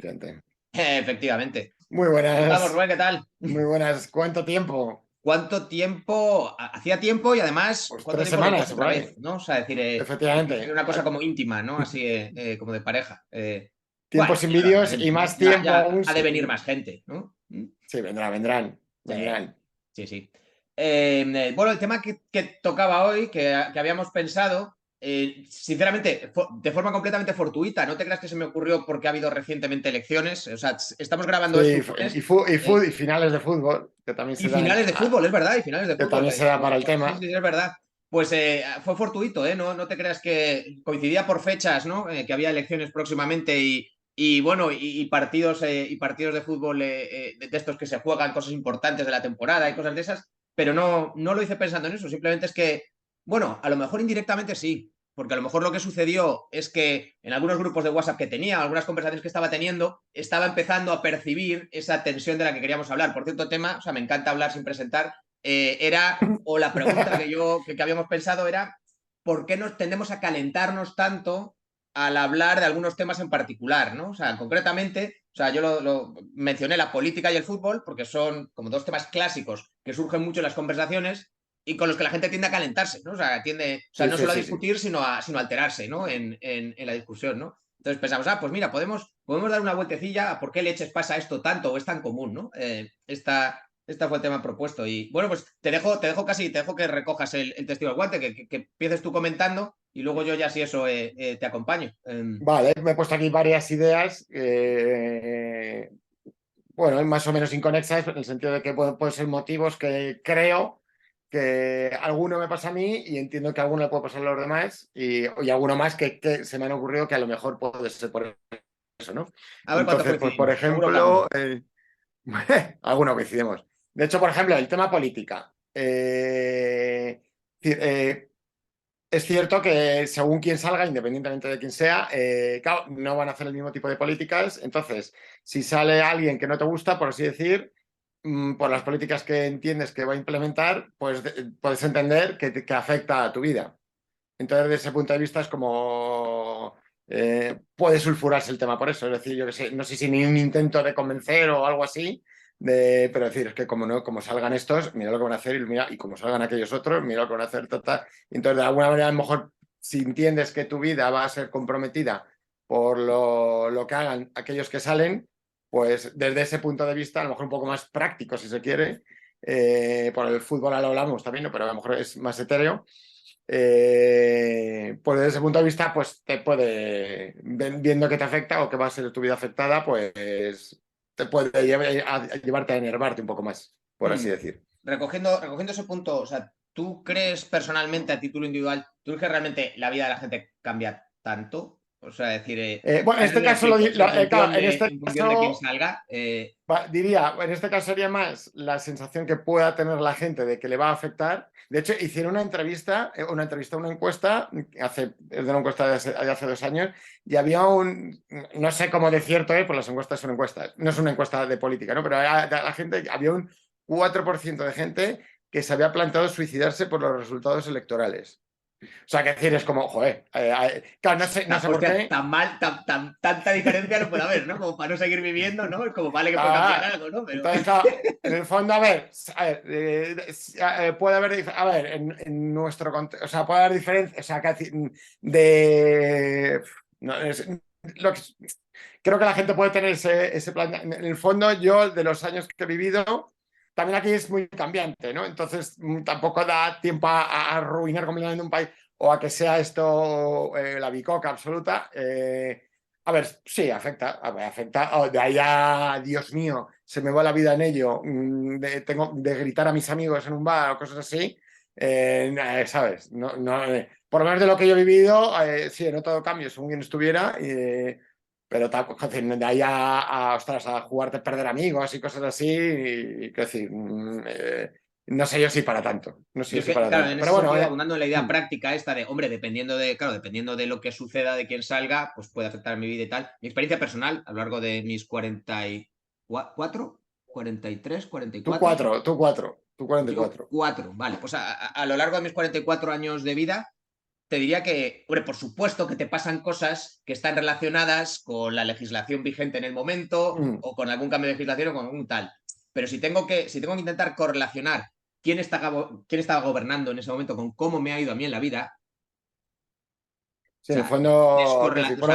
efectivamente. Efectivamente. Muy Vamos, buenas, Rubén, ¿qué tal? muy buenas. ¿Cuánto tiempo? ¿Cuánto tiempo? Hacía tiempo y además, Pues ¿cuánto tres tiempo nos semanas, vemos por otra ahí. vez? ¿No? O sea, decir Efectivamente. una cosa como íntima, ¿no? Así, como de pareja. Tiempo Bueno, sin ya lo vídeos haremos, y ¿no? más Ya, tiempo ya aún ha de venir sin... más gente, ¿no? Sí, vendrán. Sí, Vendrán. sí, sí. Bueno, el tema que tocaba hoy, que habíamos pensado, sinceramente, de forma completamente fortuita, no te creas que se me ocurrió porque ha habido recientemente elecciones, o sea, estamos grabando esto Sí, un lunes, y finales de fútbol, que también y se dan, finales de fútbol, es verdad, y finales de que fútbol. también se da para el Sí, tema. sí, es verdad. Pues fue fortuito, ¿eh? No, no te creas que coincidía por fechas, ¿no? Que había elecciones próximamente y bueno, y partidos de fútbol de estos que se juegan, cosas importantes de la temporada y cosas de esas, pero no, no lo hice pensando en eso, simplemente es que, bueno, a lo mejor indirectamente sí, porque a lo mejor lo que sucedió es que en algunos grupos de WhatsApp que tenía, algunas conversaciones que estaba teniendo, estaba empezando a percibir esa tensión de la que queríamos hablar. Por cierto, tema, o sea, me encanta hablar sin presentar, o la pregunta que habíamos pensado era, ¿por qué nos tendemos a calentarnos tanto al hablar de algunos temas en particular, ¿no? O sea, concretamente, o sea, yo lo mencioné la política y el fútbol, porque son como dos temas clásicos que surgen mucho en las conversaciones y con los que la gente tiende a calentarse, ¿no? O sea, Sí, no sí, solo a sí, sí. discutir, sino a alterarse, ¿no? En la discusión, ¿no? Entonces pensamos, pues mira, podemos dar una vueltecilla a por qué leches pasa esto tanto o es tan común, ¿no? Esta fue el tema propuesto. Y bueno, pues te dejo que recojas el testigo del guante, que empieces tú comentando y luego yo ya si eso te acompaño. Vale, me he puesto aquí varias ideas, bueno, más o menos inconexas, en el sentido de que pueden ser motivos que creo que alguno me pasa a mí y entiendo que alguno le puede pasar a los demás y alguno más que se me han ocurrido que a lo mejor puede ser por eso, ¿no? A ver cuánto Entonces, pues por coincidimos. Seguro que ejemplo, alguno. alguno coincidimos. De hecho, por ejemplo, el tema política. Es cierto que según quien salga, independientemente de quién sea, claro, no van a hacer el mismo tipo de políticas. Entonces, si sale alguien que no te gusta, por así decir, por las políticas que entiendes que va a implementar, pues puedes entender que afecta a tu vida. Entonces, desde ese punto de vista es como puede sulfurarse el tema por eso. Es decir, yo que sé, no sé si ni un intento de convencer o algo así, pero decir, es que como no, como salgan estos, mira lo que van a hacer y, mira, y como salgan aquellos otros, mira lo que van a hacer, total. Entonces, de alguna manera, a lo mejor, si entiendes que tu vida va a ser comprometida por lo que hagan aquellos que salen, pues desde ese punto de vista, a lo mejor un poco más práctico, si se quiere, por el fútbol ahora lo hablamos también, ¿no? Pero a lo mejor es más etéreo. Pues desde ese punto de vista, pues te puede, viendo que te afecta o que va a ser tu vida afectada, pues te puede llevarte a enervarte un poco más, por así Hmm. decir. Recogiendo ese punto, o sea, ¿tú crees personalmente a título individual, tú crees que realmente la vida de la gente cambia tanto? O sea, decir, Bueno, en no sé si este me caso, explico, si claro, en este en función de quién caso salga, diría, en este caso sería más la sensación que pueda tener la gente de que le va a afectar. De hecho, hicieron una encuesta, es de una encuesta de hace 2 años, y había no sé cómo de cierto es, pues las encuestas son encuestas, no es una encuesta de política, ¿no? Pero la gente, había un 4% de gente que se había planteado suicidarse por los resultados electorales. O sea, que decir, es como, joder, claro, no sé por hostia, qué. tan mal, tanta diferencia no puede haber, ¿no? Como para no seguir viviendo, ¿no? Es como vale que puede cambiar Ah, algo, ¿no? Pero. entonces, claro, en el fondo, puede haber, a ver, en nuestro contexto, o sea, puede haber diferencias, o sea, de, no, lo que- creo que la gente puede tener ese plan. En el fondo, yo, de los años que he vivido, también aquí es muy cambiante, ¿no? Entonces, tampoco da tiempo a arruinar completamente un país o a que sea esto la bicoca absoluta. A ver, sí, afecta, a ver, afecta. De ahí a, Dios mío, se me va la vida en ello, tengo de gritar a mis amigos en un bar o cosas así, ¿sabes? No, no, por lo menos de lo que yo he vivido, sí, he notado cambios según quien estuviera, pero de ahí ostras, a jugarte, perder amigos y cosas así, quiero decir, no sé yo si para tanto, no sé Yo yo es si que, para claro, tanto, en pero ese bueno, sentido, abundando en la idea mm, práctica esta de, hombre, dependiendo de lo que suceda, de quién salga, pues puede afectar a mi vida y tal. Mi experiencia personal, a lo largo de mis 44, 43, tú 44, cuatro, tú cuatro, tú yo 44. 4, vale, pues a lo largo de mis 44 años de vida, te diría que, hombre, por supuesto que te pasan cosas que están relacionadas con la legislación vigente en el momento Mm. o con algún cambio de legislación o con algún tal. Pero si tengo que intentar correlacionar quién estaba gobernando en ese momento con cómo me ha ido a mí en la vida, Sí, o en el sea, fondo, que sí, o sea, por lo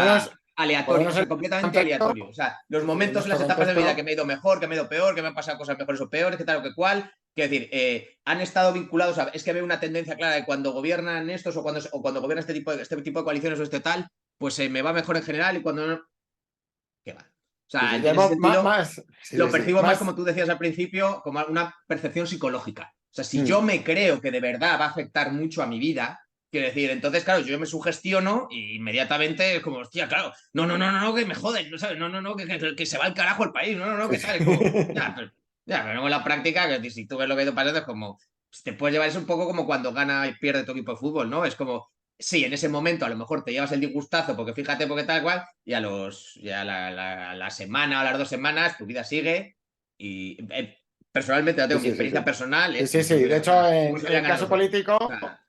aleatorio, o menos en sea, nuestro completamente contexto, aleatorio. O sea, los sí, en momentos en nuestro las etapas de mi vida que contexto, me he ido mejor, que me he ido peor, que me han pasado cosas mejores o peores, que tal o que cual. Quiero decir, han estado vinculados a. Es que veo una tendencia clara de cuando gobiernan estos o cuando gobierna este tipo de coaliciones o este tal, pues me va mejor en general y cuando no. ¿Qué va? O sí, sea, sí, en ese sentido, sí, lo sí, sí, percibo más como tú decías al principio, como una percepción psicológica. O sea, si yo mm, me creo que de verdad va a afectar mucho a mi vida, quiero decir, entonces, claro, yo me sugestiono y inmediatamente es como, hostia, claro, no, no, no, no, no, que me joden, no sabes, no, no, no, que se va al carajo el país, no, no, no, sí, que sí. tal, es como, ya, pero luego en la práctica, que si tú ves lo que ha ido pasando, es como, pues, te puedes llevar, es un poco como cuando gana y pierde tu equipo de fútbol, ¿no? Es como, sí, en ese momento a lo mejor te llevas el disgustazo porque fíjate, porque tal cual, y ya la semana o las 2 semanas tu vida sigue y personalmente, lo Sí, tengo, mi sí, sí, experiencia sí. personal Sí, es sí, como si sí. lo De hubiera, o hecho, sea, como si en el hubieran ganado caso los dos. político, O sea,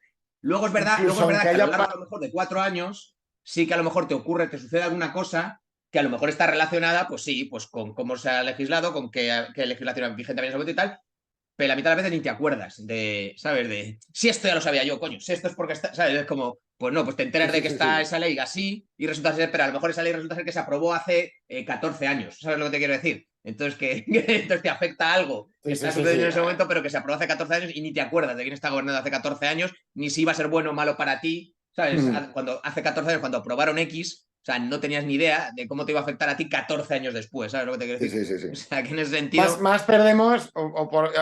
luego es verdad, incluso aunque que a lo haya... largo a lo mejor de 4 años sí que a lo mejor te ocurre, te sucede alguna cosa que a lo mejor está relacionada, pues sí, pues con cómo se ha legislado, con qué legislación vigente había en ese momento y tal, pero la mitad de las veces ni te acuerdas de, ¿sabes? De, si esto ya lo sabía yo, coño, si esto es porque está, ¿sabes? Es como, pues no, pues te Sí, enteras de sí, que sí, está sí. esa ley así y resulta ser, pero a lo mejor esa ley resulta ser que se aprobó hace 14 años, ¿sabes lo que te quiero decir? Entonces, entonces te afecta algo que Sí, sí, está sí, sí. sucediendo en ese momento, pero que se aprobó hace 14 años y ni te acuerdas de quién está gobernando hace 14 años, ni si iba a ser bueno o malo para ti, ¿sabes? Mm. Cuando hace 14 años, cuando aprobaron X, o sea, no tenías ni idea de cómo te iba a afectar a ti 14 años después, ¿sabes lo que te quiero Sí, decir? sí, sí, O sí. sea, que en ese Más, sentido, más perdemos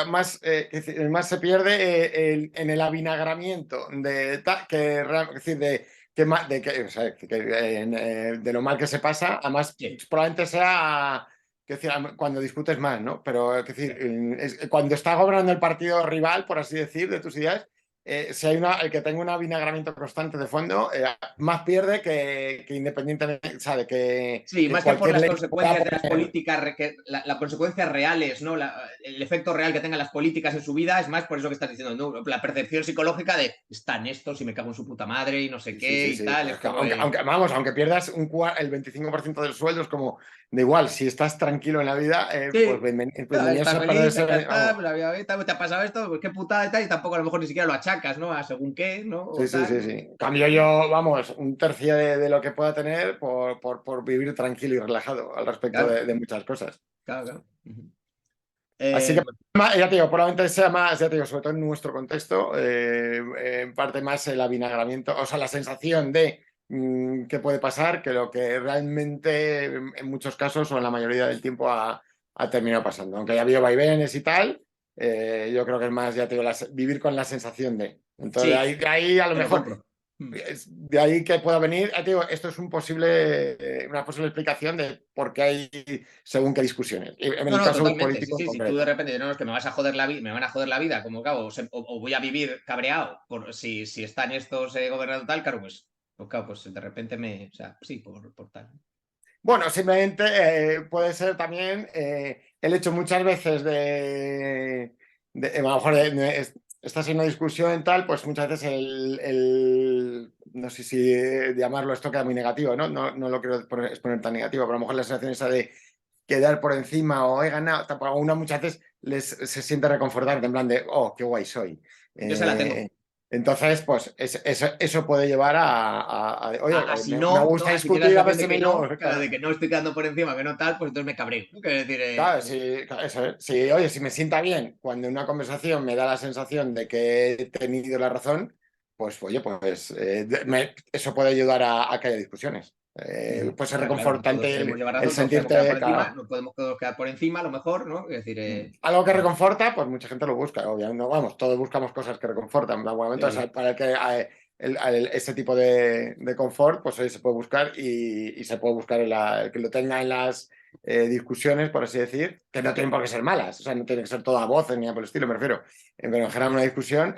más, es decir, más se pierde en el avinagramiento es decir, o sea, de lo mal que se pasa, además sí. probablemente sea que decir, cuando discutes más, ¿no? Pero es decir, cuando está gobernando el partido rival, por así decir, de tus ideas, si hay el que tenga un avinagramiento constante de fondo, más pierde que independientemente, o sea, Sí, que más que por cualquier las ley pueda consecuencias de las poner. políticas, las consecuencias reales, ¿no? El efecto real que tengan las políticas en su vida es más por eso que estás diciendo, ¿no? La percepción psicológica de están estos y me cago en su puta madre y no sé Sí, sí, qué sí, y sí. tal. Pero Es es que como de. vamos, aunque pierdas el 25% del sueldo, es como, da igual, si estás tranquilo en la vida, pues Sí, bienvenido estás sea feliz, perder me ese. encanta, Vamos. pues la vida te ha pasado esto, pues qué putada y tal, y tampoco a lo mejor ni siquiera lo achacas, ¿no? A según qué, ¿no? Sí, O sí, tal, sí, ¿no? sí. Cambio yo, vamos, un tercio de lo que pueda tener por vivir tranquilo y relajado al respecto Claro, de muchas cosas. claro, claro. Ujú. Así Eh, que, ya te digo, probablemente sea más, ya te digo, sobre todo en nuestro contexto, en parte más el avinagramiento, o sea, la sensación de qué puede pasar que lo que realmente en muchos casos o en la mayoría del tiempo ha terminado pasando. Aunque haya habido vaivenes y tal, yo creo que es más, ya te digo, vivir con la sensación de. Entonces, sí, de ahí a lo te lo mejor compro. Mm. de ahí que pueda venir, ya te digo, esto es una posible explicación de por qué hay según qué discusiones. En No, el no, caso totalmente. Sí, político en sí. Si tú de concreto. repente no es que me vas a joder la vida, me van a joder la vida, como cabo, o voy a vivir cabreado si están estos gobernando tal, claro, pues claro, pues de repente o sea, sí, por tal. Bueno, simplemente puede ser también el hecho muchas veces a lo mejor estás en una discusión tal, pues muchas veces no sé si llamarlo, esto queda muy negativo, ¿no? No lo quiero exponer tan negativo, pero a lo mejor la sensación esa de quedar por encima o he ganado, a una muchas veces se siente reconfortante, en plan de, oh, qué guay soy. Yo se la tengo. Eh, entonces, pues eso puede llevar oye, Si me no, ¿no? gusta Si tienes la discutir a ver sensación de si que me no, llevo. claro, de que no estoy quedando por encima, que no tal, pues entonces me cabreo, ¿no? Quiero decir, Claro, claro, eso, ¿eh? Sí, oye, si me sienta bien cuando en una conversación me da la sensación de que he tenido la razón, pues oye, pues eso puede ayudar a que haya discusiones. Pues es está claro, no todos reconfortante queremos llevar el razón, todos queremos quedar por sentirte, encima, claro, no podemos todos quedar por encima, a lo mejor, ¿no? Es decir, algo que reconforta, pues mucha gente lo busca, obviamente, vamos, todos buscamos cosas que reconfortan, en algún momento, o sea, para el que ese tipo de confort, pues se puede buscar y se puede buscar el que lo tenga en las discusiones, por así decir, que no tienen por qué ser malas, o sea, no tiene que ser todo a voces ni nada por el estilo, me refiero. Pero en general una discusión,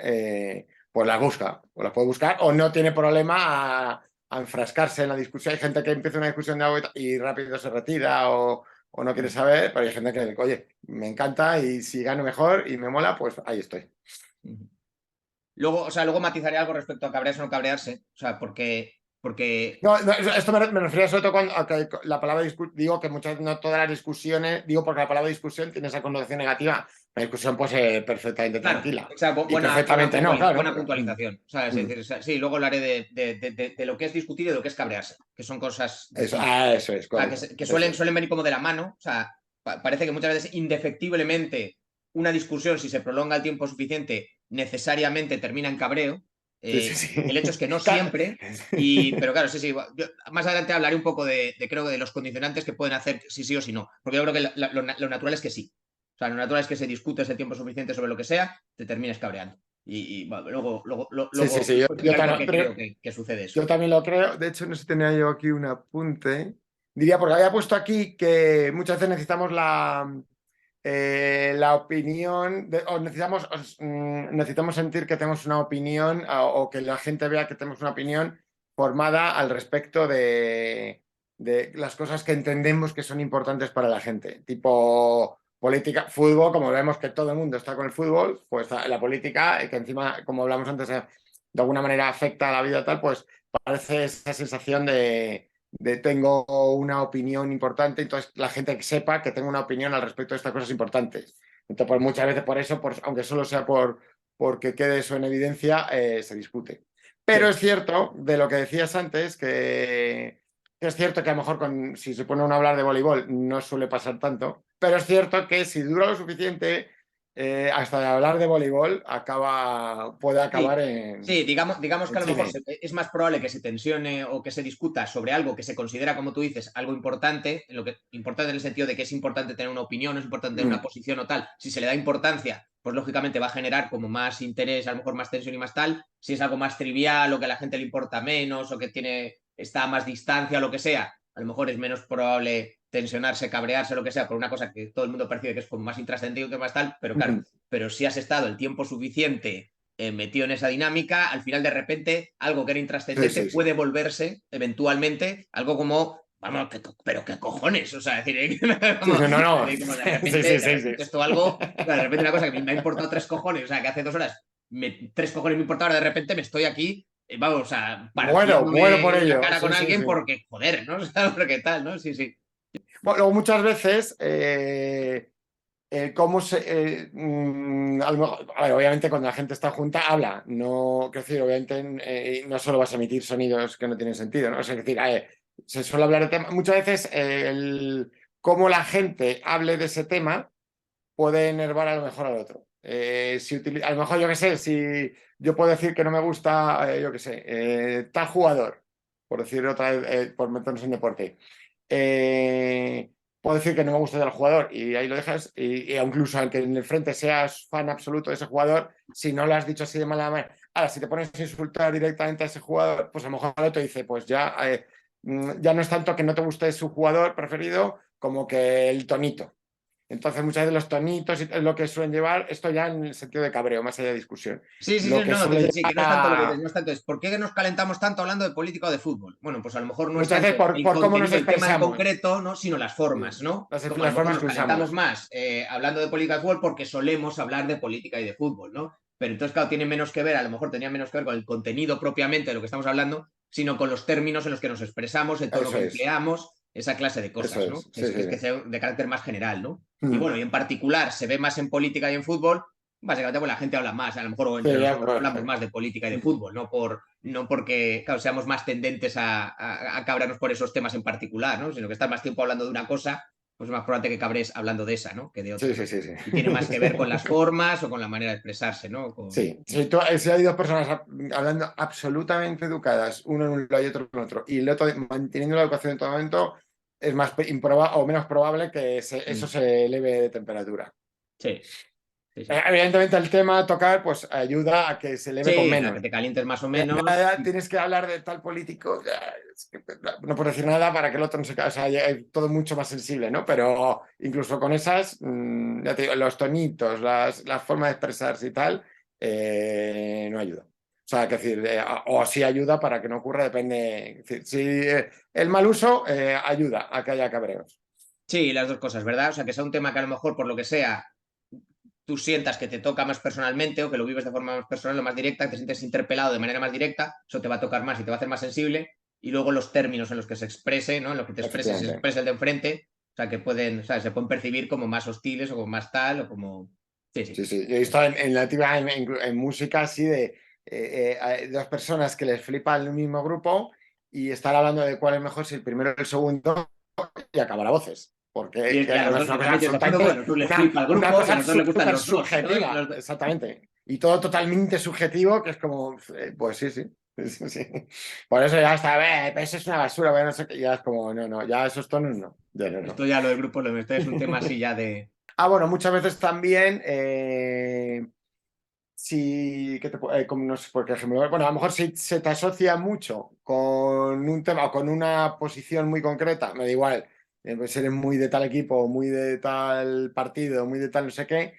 pues las busca, o las puede buscar, o no tiene problema a enfrascarse en la discusión. Hay gente que empieza una discusión de algo y rápido se retira o no quiere saber, pero hay gente que, oye, me encanta y si gano mejor y me mola, pues ahí estoy. Luego, o sea, luego matizaré algo respecto a cabrearse o no cabrearse. O sea, porque No, no, esto me refería sobre todo a que la palabra digo que muchas, no todas las discusiones, digo porque la palabra discusión tiene esa connotación negativa. La discusión puede ser perfectamente claro, tranquila. exacto, Y perfectamente no, claro. buena puntualización. O sea, es decir, sí, luego hablaré de lo que es discutir y de lo que es cabrearse, que son cosas Eso, distintas. eso es, O sea, correcto. que Eso suelen es. venir como de la mano. O sea, parece que muchas veces indefectiblemente una discusión, si se prolonga el tiempo suficiente, necesariamente termina en cabreo. Sí, sí, sí. El hecho es que no Claro. siempre, pero claro, sí, sí. Yo más adelante hablaré un poco creo que de los condicionantes que pueden hacer si sí o si no. Porque yo creo que lo natural es que sí. O sea, lo natural es que se discute ese tiempo suficiente sobre lo que sea, te termines cabreando. Bueno, Sí, sí, sí. luego explicaré por qué creo que sucede eso. Yo también lo creo. De hecho, no sé si tenía yo aquí un apunte. Diría, porque había puesto aquí que muchas veces necesitamos la opinión, o necesitamos sentir que tenemos una opinión o que la gente vea que tenemos una opinión formada al respecto de las cosas que entendemos que son importantes para la gente. Tipo política, fútbol, como vemos que todo el mundo está con el fútbol, pues la política, que encima, como hablamos antes, de alguna manera afecta a la vida tal, pues parece esa sensación de tengo una opinión importante, entonces la gente que sepa que tengo una opinión al respecto de estas cosas importantes. Entonces, pues muchas veces por eso, aunque solo sea porque quede eso en evidencia, se discute. Pero Sí. es cierto, de lo que decías antes, que es cierto que a lo mejor si se pone uno a hablar de voleibol no suele pasar tanto, pero es cierto que si dura lo suficiente, hasta de hablar de voleibol puede acabar Sí, en, sí, digamos que en a lo mejor cine. es más probable que se tensione o que se discuta sobre algo que se considera, como tú dices, algo importante, importante en el sentido de que es importante tener una opinión, es importante tener una Mm. posición o tal. Si se le da importancia, pues lógicamente va a generar como más interés, a lo mejor más tensión y más tal. Si es algo más trivial o que a la gente le importa menos o que está a más distancia o lo que sea, a lo mejor es menos probable tensionarse, cabrearse, lo que sea, por una cosa que todo el mundo percibe que es como más intrascendente que más tal, pero claro, Mm. pero si has estado el tiempo suficiente metido en esa dinámica, al final de repente algo que era Sí, intrascendente sí, sí. puede volverse eventualmente algo como, vamos, pero qué cojones, o sea, decir, Sí, como, no, no, no. como Sí, sí, de sí, sí. repente esto algo, de repente una cosa que me ha importado 3 cojones, o sea, que hace 2 horas 3 cojones me importaba, ahora de repente me estoy aquí, vamos, o sea, Muero por partiéndome la ello. cara con Sí, sí, alguien sí. porque, joder, ¿no? O sea, porque tal, ¿no? Sí, sí. Bueno, luego muchas veces, cómo a lo mejor, a ver, obviamente cuando la gente está junta habla, no, quiero decir, obviamente no solo vas a emitir sonidos que no tienen sentido, ¿no? O sea, es decir, se suele hablar de temas, muchas veces cómo la gente hable de ese tema puede enervar a lo mejor al otro. A lo mejor yo qué sé, si yo puedo decir que no me gusta, yo qué sé, tal jugador, por decir otra vez, por meternos en deporte. Puedo decir que no me gusta del jugador y ahí lo dejas, y incluso aunque en el frente seas fan absoluto de ese jugador, si no lo has dicho así de mala manera, ahora si te pones a insultar directamente a ese jugador, pues a lo mejor el otro dice, pues ya no es tanto que no te guste su jugador preferido como que el tonito. Entonces, muchas veces los tonitos es lo que suelen llevar, esto ya en el sentido de cabreo, más allá de discusión. Sí, sí, Lo sí, que no, suele sí, llevar que no es tanto lo que dices, no es tanto, es ¿por qué nos calentamos tanto hablando de política o de fútbol? Bueno, pues a lo mejor no es muchas veces tanto el por cómo nos contenido, el tema en expresamos, concreto, ¿no? Sino las formas, sí, ¿no? Como a lo las mejor formas nos que calentamos usamos. más hablando de política y de fútbol porque solemos hablar de política y de fútbol, ¿no? Pero entonces, claro, tiene menos que ver, a lo mejor tenía menos que ver con el contenido propiamente de lo que estamos hablando, sino con los términos en los que nos expresamos, el tono Eso que es, empleamos, esa clase de eso cosas, ¿no? es, sí, sí, Que sí. sea de carácter más general, ¿no? Y Mm. bueno, y en particular se ve más en política y en fútbol. Básicamente, pues la gente habla más, a lo mejor Sí, entre ya, nosotros bueno, hablamos más de política y de mm. fútbol, no porque claro, seamos más tendentes a cabrarnos por esos temas en particular, ¿no? Sino que estar más tiempo hablando de una cosa, pues es más probable que cabres hablando de esa, ¿no? Que de Sí, otra, sí, ¿no? sí, sí. Y tiene más que ver con las formas o con la manera de expresarse, ¿no? Sí, si hay dos personas hablando absolutamente educadas, uno en un lado y otro en otro, y el otro manteniendo la educación en todo momento, es más improbable o menos probable que eso Mm. se eleve de temperatura. Sí, sí, sí. Evidentemente el tema a tocar pues ayuda a que se eleve con Sí, a que menos. te calientes más o menos. Nada, tienes que hablar de tal político, es que no puedo decir nada para que el otro no se caiga, o sea, hay todo mucho más sensible, ¿no? Pero incluso con esas, ya te digo, los tonitos, la forma de expresarse y tal, no ayuda. O sea, que decir, o sí ayuda para que no ocurra, depende. Es decir, si el mal uso ayuda a que haya cabreos. Sí, las dos cosas, ¿verdad? O sea, que sea un tema que a lo mejor, por lo que sea, tú sientas que te toca más personalmente o que lo vives de forma más personal o más directa, te sientes interpelado de manera más directa, eso te va a tocar más y te va a hacer más sensible. Y luego los términos en los que se exprese, ¿no? En los que te expreses y se efectivamente. exprese el de enfrente, o sea, que pueden, o sea, se pueden percibir como más hostiles o como más tal o como... Sí, Sí, sí. sí. Yo he visto en la actividad en música así de hay dos personas que les flipa el mismo grupo y estar hablando de cuál es mejor, si el primero o el segundo, y acabar a voces. Porque Y que a los además es dos, una y cosa realmente de acuerdo que a absolutamente, los dos les flipa el una grupo y a cosa los dos les gustan súper los dos, ¿no? subjetiva, exactamente. Y todo totalmente subjetivo, que es como, pues sí, sí. Sí, sí. Por eso ya está, eso es una basura, bueno, no sé qué, ya es como, no, no, ya esos tonos no, ya no, no. Esto ya lo del grupo, esto es un tema así ya de... Ah, bueno, muchas veces también, si, como no sé por qué ejemplo, bueno, a lo mejor si se te asocia mucho con un tema o con una posición muy concreta, me da igual, pues eres muy de tal equipo, muy de tal partido, muy de tal no sé qué,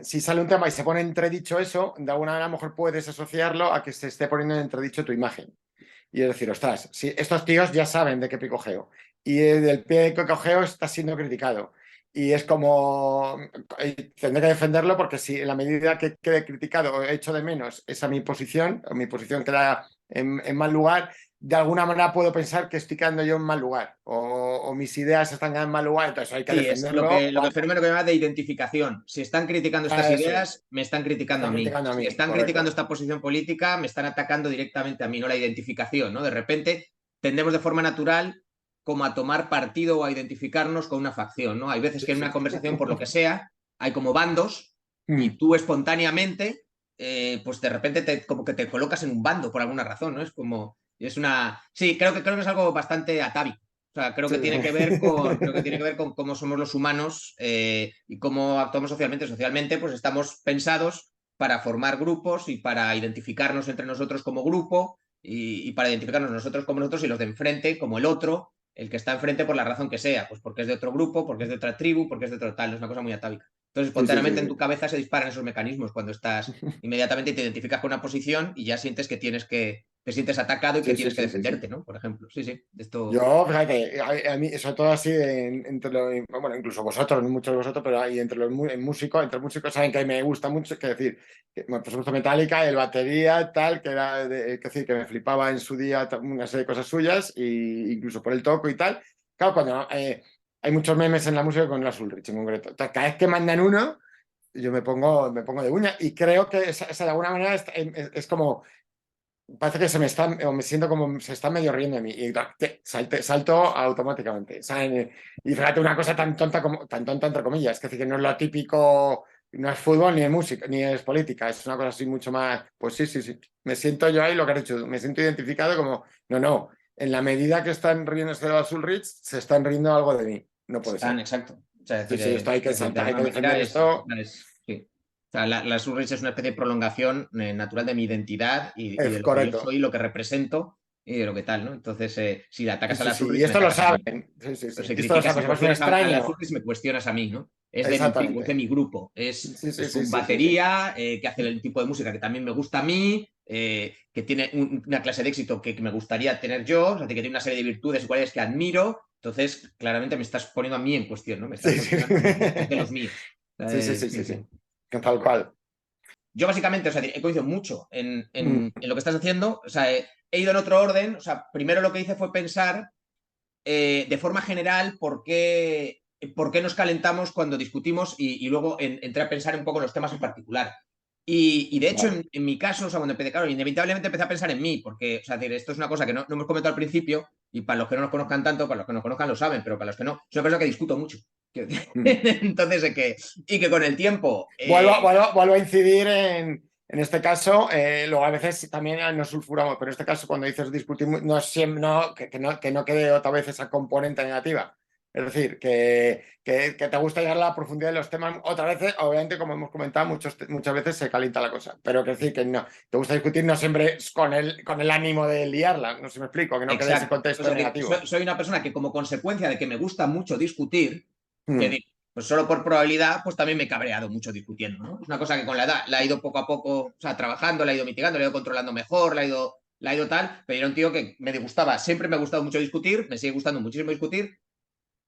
si sale un tema y se pone entredicho eso, de alguna manera a lo mejor puedes asociarlo a que se esté poniendo en entredicho tu imagen. Y es decir, ostras, si estos tíos ya saben de qué pie cojeo y del pie de qué cojeo está siendo criticado. Y es como, tendré que defenderlo porque si en la medida que quede criticado o echo de menos esa mi posición, o mi posición queda en mal lugar, de alguna manera puedo pensar que estoy quedando yo en mal lugar o mis ideas están quedando en mal lugar, entonces hay que Sí, es defenderlo. lo que el fenómeno que llama de identificación. Si están criticando estas Eso es, ideas, me están me criticando a están mí. criticando a Si mí, están criticando correcto. esta posición política, me están atacando directamente a mí, no la identificación, ¿no? De repente tendemos de forma natural como a tomar partido o a identificarnos con una facción, ¿no? Hay veces Sí, que en sí. una conversación, por lo que sea, hay como bandos Mm. y tú espontáneamente, pues de repente como que te colocas en un bando por alguna razón, ¿no? Es como, es una... Sí, creo que es algo bastante atávico. O sea, Sí. creo que tiene que ver con cómo somos los humanos y cómo actuamos socialmente. Socialmente, pues estamos pensados para formar grupos y para identificarnos entre nosotros como grupo y para identificarnos nosotros como nosotros y los de enfrente como el otro, el que está enfrente por la razón que sea, pues porque es de otro grupo, porque es de otra tribu, porque es de otro tal, es una cosa muy atávica. Entonces, Sí, sí, espontáneamente en tu sí, cabeza se disparan esos mecanismos cuando estás inmediatamente te identificas con una posición y ya sientes que tienes que, te sientes atacado y que sí, sí, tienes que sí, sí, sí. defenderte, ¿no? Por ejemplo. Sí, sí. Esto. Yo, fíjate, a mí, sobre todo así, bueno, incluso vosotros, no muchos de vosotros, pero ahí entre los músicos, entre músicos saben que me gusta mucho, que decir, que, bueno, por supuesto Metallica, el batería, tal, que era, que decir, que me flipaba en su día una serie de cosas suyas, y incluso por el toco y tal. Claro, cuando hay muchos memes en la música con Lars Ulrich en concreto. Entonces, cada vez que mandan uno, yo me pongo de uña, y creo que esa de alguna manera es como parece que se me está, o me siento como se está medio riendo de mí y salto automáticamente. O sea, y fíjate, una cosa tan tonta como, tan tonta entre comillas, que decir que no es lo típico, no es fútbol ni es música, ni es política, es una cosa así mucho más, pues sí, sí, sí. Me siento yo ahí lo que has dicho, me siento identificado como, no, no, en la medida que están riéndose de los Ulrich, se están riendo algo de mí. No puede Están, ser. exacto. O sea, Sí, sí, esto hay que de saltar, hay alguna que manera defender esto. sí. O sea, la Surrich es una especie de prolongación natural de mi identidad y Es de lo que yo correcto. soy, lo que represento y de lo que tal, ¿no? Entonces, si le Sí, atacas a sí, la sí. Y Surrich, me esto lo atacas a mí. saben. Sí, sí, Pero sí. Y esto lo saben, si pues es un cuestionas a la extraño. Surrich, me cuestionas a mí, ¿no? Es de mi tribu, es de Exactamente. mi grupo, Sí, sí, es sí, un sí, sí, sí. batería que hace el tipo de música que también me gusta a mí, que tiene una clase de éxito que me gustaría tener yo, o sea, que tiene una serie de virtudes y cualidades que admiro. Entonces, claramente me estás poniendo a mí en cuestión, ¿no? Me estás Sí, sí. cuestionando porque es de los míos. Sí, sí, sí, Sí, sí, sí. sí. Tal cual. Yo básicamente, o sea, he coincidido mucho Mm, en lo que estás haciendo. O sea, he ido en otro orden. O sea, primero lo que hice fue pensar de forma general por qué nos calentamos cuando discutimos y luego entré a pensar un poco en los temas en particular. De hecho, vale. mi caso, o sea, cuando empecé, claro, inevitablemente empecé a pensar en mí, porque, o sea, decir, esto es una cosa que no hemos comentado al principio, y para los que no nos conozcan tanto, para los que nos conozcan lo saben, pero para los que no, es una cosa que discuto mucho. Mm. Entonces, y que con el tiempo, Vuelvo a incidir en este caso. Luego a veces también nos sulfuramos, pero en este caso, cuando dices discutir, no, no, que no quede otra vez esa componente negativa. Es decir, que te gusta llegar a la profundidad de los temas. Otras veces, obviamente, como hemos comentado, muchas veces se calienta la cosa. Pero que decir que no, te gusta discutir no siempre es con el ánimo de liarla. No sé si me explico, que no quede ese exacto. O contexto sea, negativo. soy una persona que como consecuencia de que me gusta mucho discutir, que Mm. digo, pues solo por probabilidad, pues también me he cabreado mucho discutiendo, ¿no? Es una cosa que con la edad la he ido poco a poco, o sea, trabajando, la he ido mitigando, la he ido controlando mejor, la he ido tal, pero era un tío que me gustaba, siempre me ha gustado mucho discutir, me sigue gustando muchísimo discutir,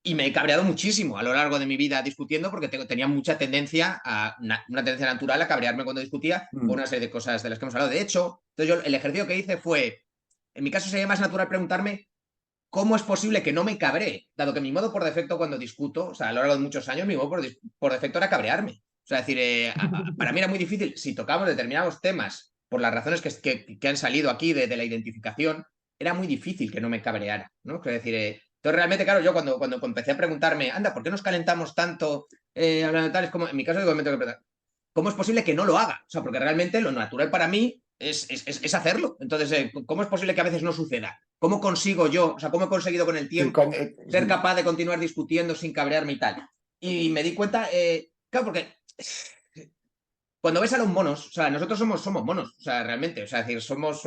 Y me he cabreado muchísimo a lo largo de mi vida discutiendo porque tenía mucha tendencia una tendencia natural a cabrearme cuando discutía por Mm. una serie de cosas de las que hemos hablado. De hecho, entonces yo el ejercicio que hice fue, en mi caso sería más natural preguntarme cómo es posible que no me cabree, dado que mi modo por defecto cuando discuto, o sea, a lo largo de muchos años, mi modo por defecto era cabrearme. O sea, es decir, para mí era muy difícil, si tocamos determinados temas, por las razones que han salido aquí de la identificación, era muy difícil que no me cabreara, ¿no? Es decir, entonces realmente, claro, yo cuando empecé a preguntarme, anda, ¿por qué nos calentamos tanto hablando de tal? Es como, en mi caso, digo, me tengo que preguntar, ¿cómo es posible que no lo haga? O sea, porque realmente lo natural para mí es hacerlo. Entonces, ¿cómo es posible que a veces no suceda? ¿Cómo consigo yo, o sea, cómo he conseguido con el Sí, tiempo ser capaz de continuar discutiendo sin cabrearme y tal? Y me di cuenta, claro, porque cuando ves a los monos, o sea, nosotros somos monos, o sea, realmente, o sea, es decir, somos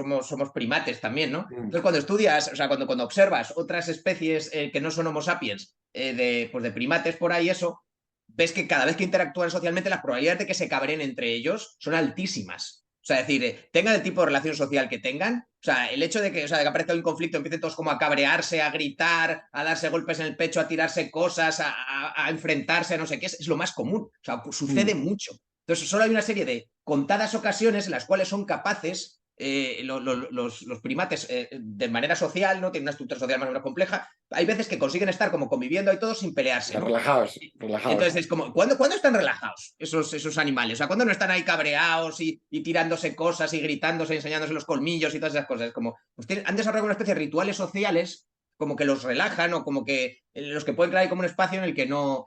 primates también, ¿no? mm. Entonces, cuando estudias, o sea, cuando observas otras especies que no son Homo sapiens, pues de primates por ahí, eso, ves que cada vez que interactúan socialmente, las probabilidades de que se cabreen entre ellos son altísimas. O sea, es decir, tengan el tipo de relación social que tengan, o sea, el hecho de que, o sea, de que aparezca un conflicto, empiecen todos como a cabrearse, a gritar, a darse golpes en el pecho, a tirarse cosas, a enfrentarse, a no sé qué, es lo más común. O sea, sucede Mm. mucho. Entonces, solo hay una serie de contadas ocasiones en las cuales son capaces los primates de manera social, ¿no? Tienen una estructura social más o menos compleja. Hay veces que consiguen estar como conviviendo ahí todos sin pelearse, ¿no? Relajados, relajados. Entonces es como, ¿cuándo están relajados esos animales? O sea, ¿cuándo no están ahí cabreados y tirándose cosas y gritándose, enseñándose los colmillos y todas esas cosas? Como, pues han desarrollado una especie de rituales sociales como que los relajan o como que los que pueden crear ahí como un espacio en el que no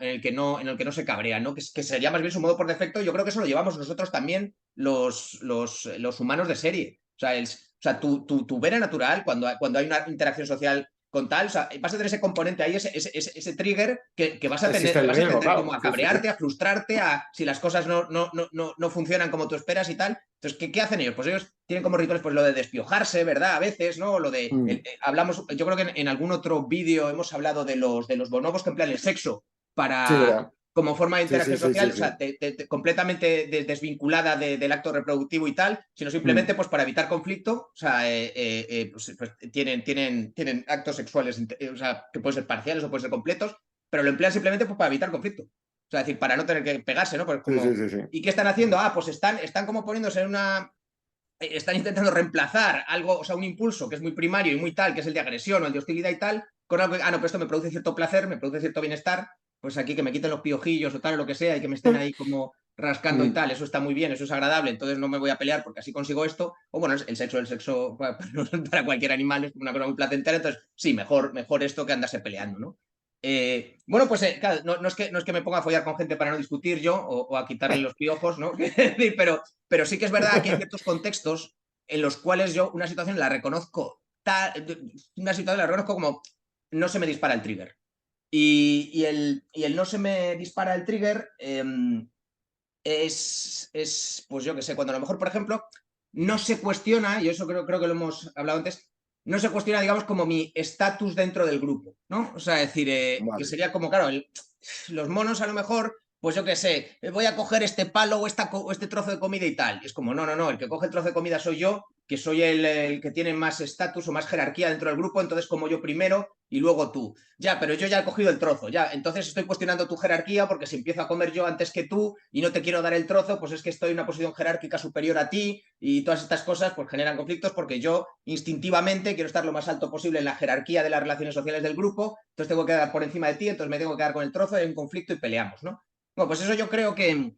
se cabrean, ¿no? Que sería más bien su modo por defecto. Yo creo que eso lo llevamos nosotros también los humanos de serie. O sea, tu vera natural, cuando hay una interacción social con tal, o sea, vas a tener ese componente ahí, ese trigger que vas a Existe tener, que el vas a riesgo, tender como claro. a Sí, sí, sí. cabrearte, a frustrarte, a si las cosas no funcionan como tú esperas y tal. Entonces, ¿qué hacen ellos? Pues ellos tienen como rituales, pues lo de despiojarse, ¿verdad? A veces, ¿no? Lo de, Mm. hablamos, yo creo que en algún otro vídeo hemos hablado de los bonobos que emplean el sexo Sí, para, ¿verdad? como forma de Sí, sí, interacción sí, social, sí, o sí. sea, completamente desvinculada del acto reproductivo y tal, sino Mm. simplemente pues para evitar conflicto, o sea, pues tienen actos sexuales, o sea, que pueden ser parciales o pueden ser completos, pero lo emplean simplemente pues, para evitar conflicto. O sea, es decir, para no tener que pegarse, ¿no? Pues Sí, sí, como, sí, sí. ¿y qué están haciendo? Ah, pues están como poniéndose en una, están intentando reemplazar algo, o sea, un impulso que es muy primario y muy tal, que es el de agresión o el de hostilidad y tal, con algo que, no, pero esto me produce cierto placer, me produce cierto bienestar, pues aquí que me quiten los piojillos o tal o lo que sea y que me estén ahí como rascando y Mm. tal, eso está muy bien, eso es agradable, entonces no me voy a pelear porque así consigo esto, o bueno, el sexo para cualquier animal es una cosa muy placentera, entonces sí, mejor esto que andarse peleando, ¿no? Bueno, pues claro, no es que me ponga a follar con gente para no discutir yo o a quitarle los piojos, ¿no? Pero sí que es verdad que hay ciertos contextos en los cuales yo una situación la reconozco, una situación la reconozco como no se me dispara el trigger. Y el no se me dispara el trigger pues yo que sé, cuando a lo mejor, por ejemplo, no se cuestiona, y eso creo que lo hemos hablado antes, no se cuestiona, digamos, como mi estatus dentro del grupo, ¿no? O sea, es decir, que Vale. sería como, claro, los monos a lo mejor, pues yo qué sé, voy a coger este palo o este trozo de comida y tal. Y es como, no, el que coge el trozo de comida soy yo, que soy el que tiene más estatus o más jerarquía dentro del grupo, entonces como yo primero y luego tú. Ya, pero yo ya he cogido el trozo, ya. Entonces estoy cuestionando tu jerarquía porque si empiezo a comer yo antes que tú y no te quiero dar el trozo, pues es que estoy en una posición jerárquica superior a ti y todas estas cosas pues generan conflictos porque yo instintivamente quiero estar lo más alto posible en la jerarquía de las relaciones sociales del grupo, entonces tengo que quedar por encima de ti, entonces me tengo que quedar con el trozo, hay un conflicto y peleamos, ¿no? Bueno, pues eso yo creo que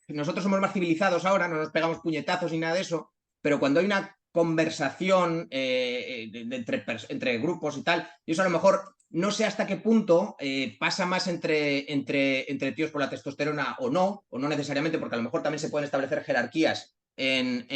nosotros somos más civilizados ahora, no nos pegamos puñetazos ni nada de eso, pero cuando hay una conversación entre grupos y tal, y eso a lo mejor no sé hasta qué punto pasa más entre tíos por la testosterona o no necesariamente, porque a lo mejor también se pueden establecer jerarquías en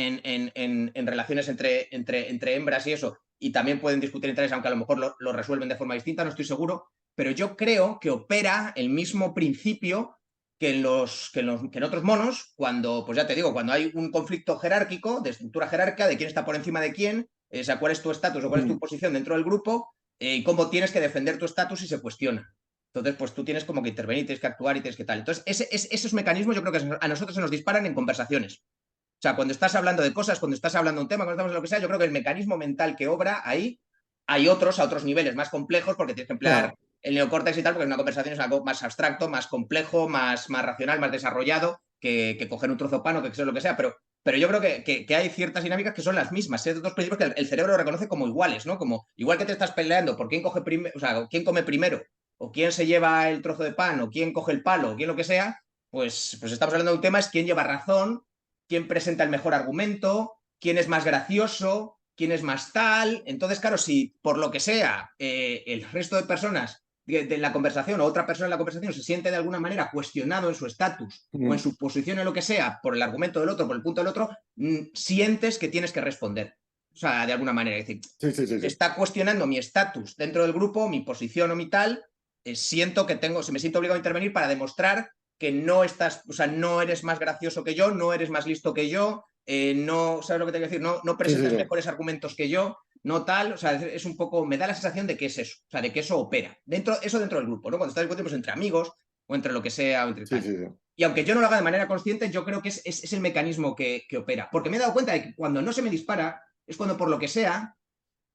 relaciones entre hembras y eso, y también pueden discutir entre ellas, aunque a lo mejor lo resuelven de forma distinta, no estoy seguro, pero yo creo que opera el mismo principio que en otros monos, cuando, pues ya te digo, cuando hay un conflicto jerárquico, de estructura jerárquica, de quién está por encima de quién, o sea, cuál es tu estatus o cuál es tu Mm. posición dentro del grupo, y cómo tienes que defender tu estatus si se cuestiona. Entonces, pues tú tienes como que intervenir, tienes que actuar y tienes que tal. Entonces, esos mecanismos yo creo que a nosotros se nos disparan en conversaciones. O sea, cuando estás hablando de cosas, cuando estás hablando de un tema, cuando estamos en lo que sea, yo creo que el mecanismo mental que obra ahí, hay otros a otros niveles más complejos porque tienes que emplear Claro. el neocórtex y tal, porque una conversación es algo más abstracto, más complejo, más racional, más desarrollado que coger un trozo de pan o que sea lo que sea, pero yo creo que hay ciertas dinámicas que son las mismas, ciertos principios que el cerebro reconoce como iguales, ¿no? Como igual que te estás peleando por quién coge primero, o sea, quién come primero, o quién se lleva el trozo de pan, o quién coge el palo, o quién lo que sea, pues estamos hablando de un tema, es quién lleva razón, quién presenta el mejor argumento, quién es más gracioso, quién es más tal. Entonces, claro, si por lo que sea el resto de personas de la conversación o otra persona en la conversación se siente de alguna manera cuestionado en su estatus o en su posición en lo que sea por el argumento del otro, por el punto del otro, sientes que tienes que responder. O sea, de alguna manera, es decir, Sí. está cuestionando mi estatus dentro del grupo, mi posición o mi tal, siento que me siento obligado a intervenir para demostrar que no estás, o sea, no eres más gracioso que yo, no eres más listo que yo, no, ¿sabes lo que te quiero decir? No presentas mejores argumentos que yo, no tal, o sea, es un poco, me da la sensación de que es eso, o sea, de que eso opera, eso dentro del grupo, ¿no? Cuando estás discutiendo pues, entre amigos o entre lo que sea o entre tal. Y aunque yo no lo haga de manera consciente, yo creo que es el mecanismo que opera, porque me he dado cuenta de que cuando no se me dispara es cuando por lo que sea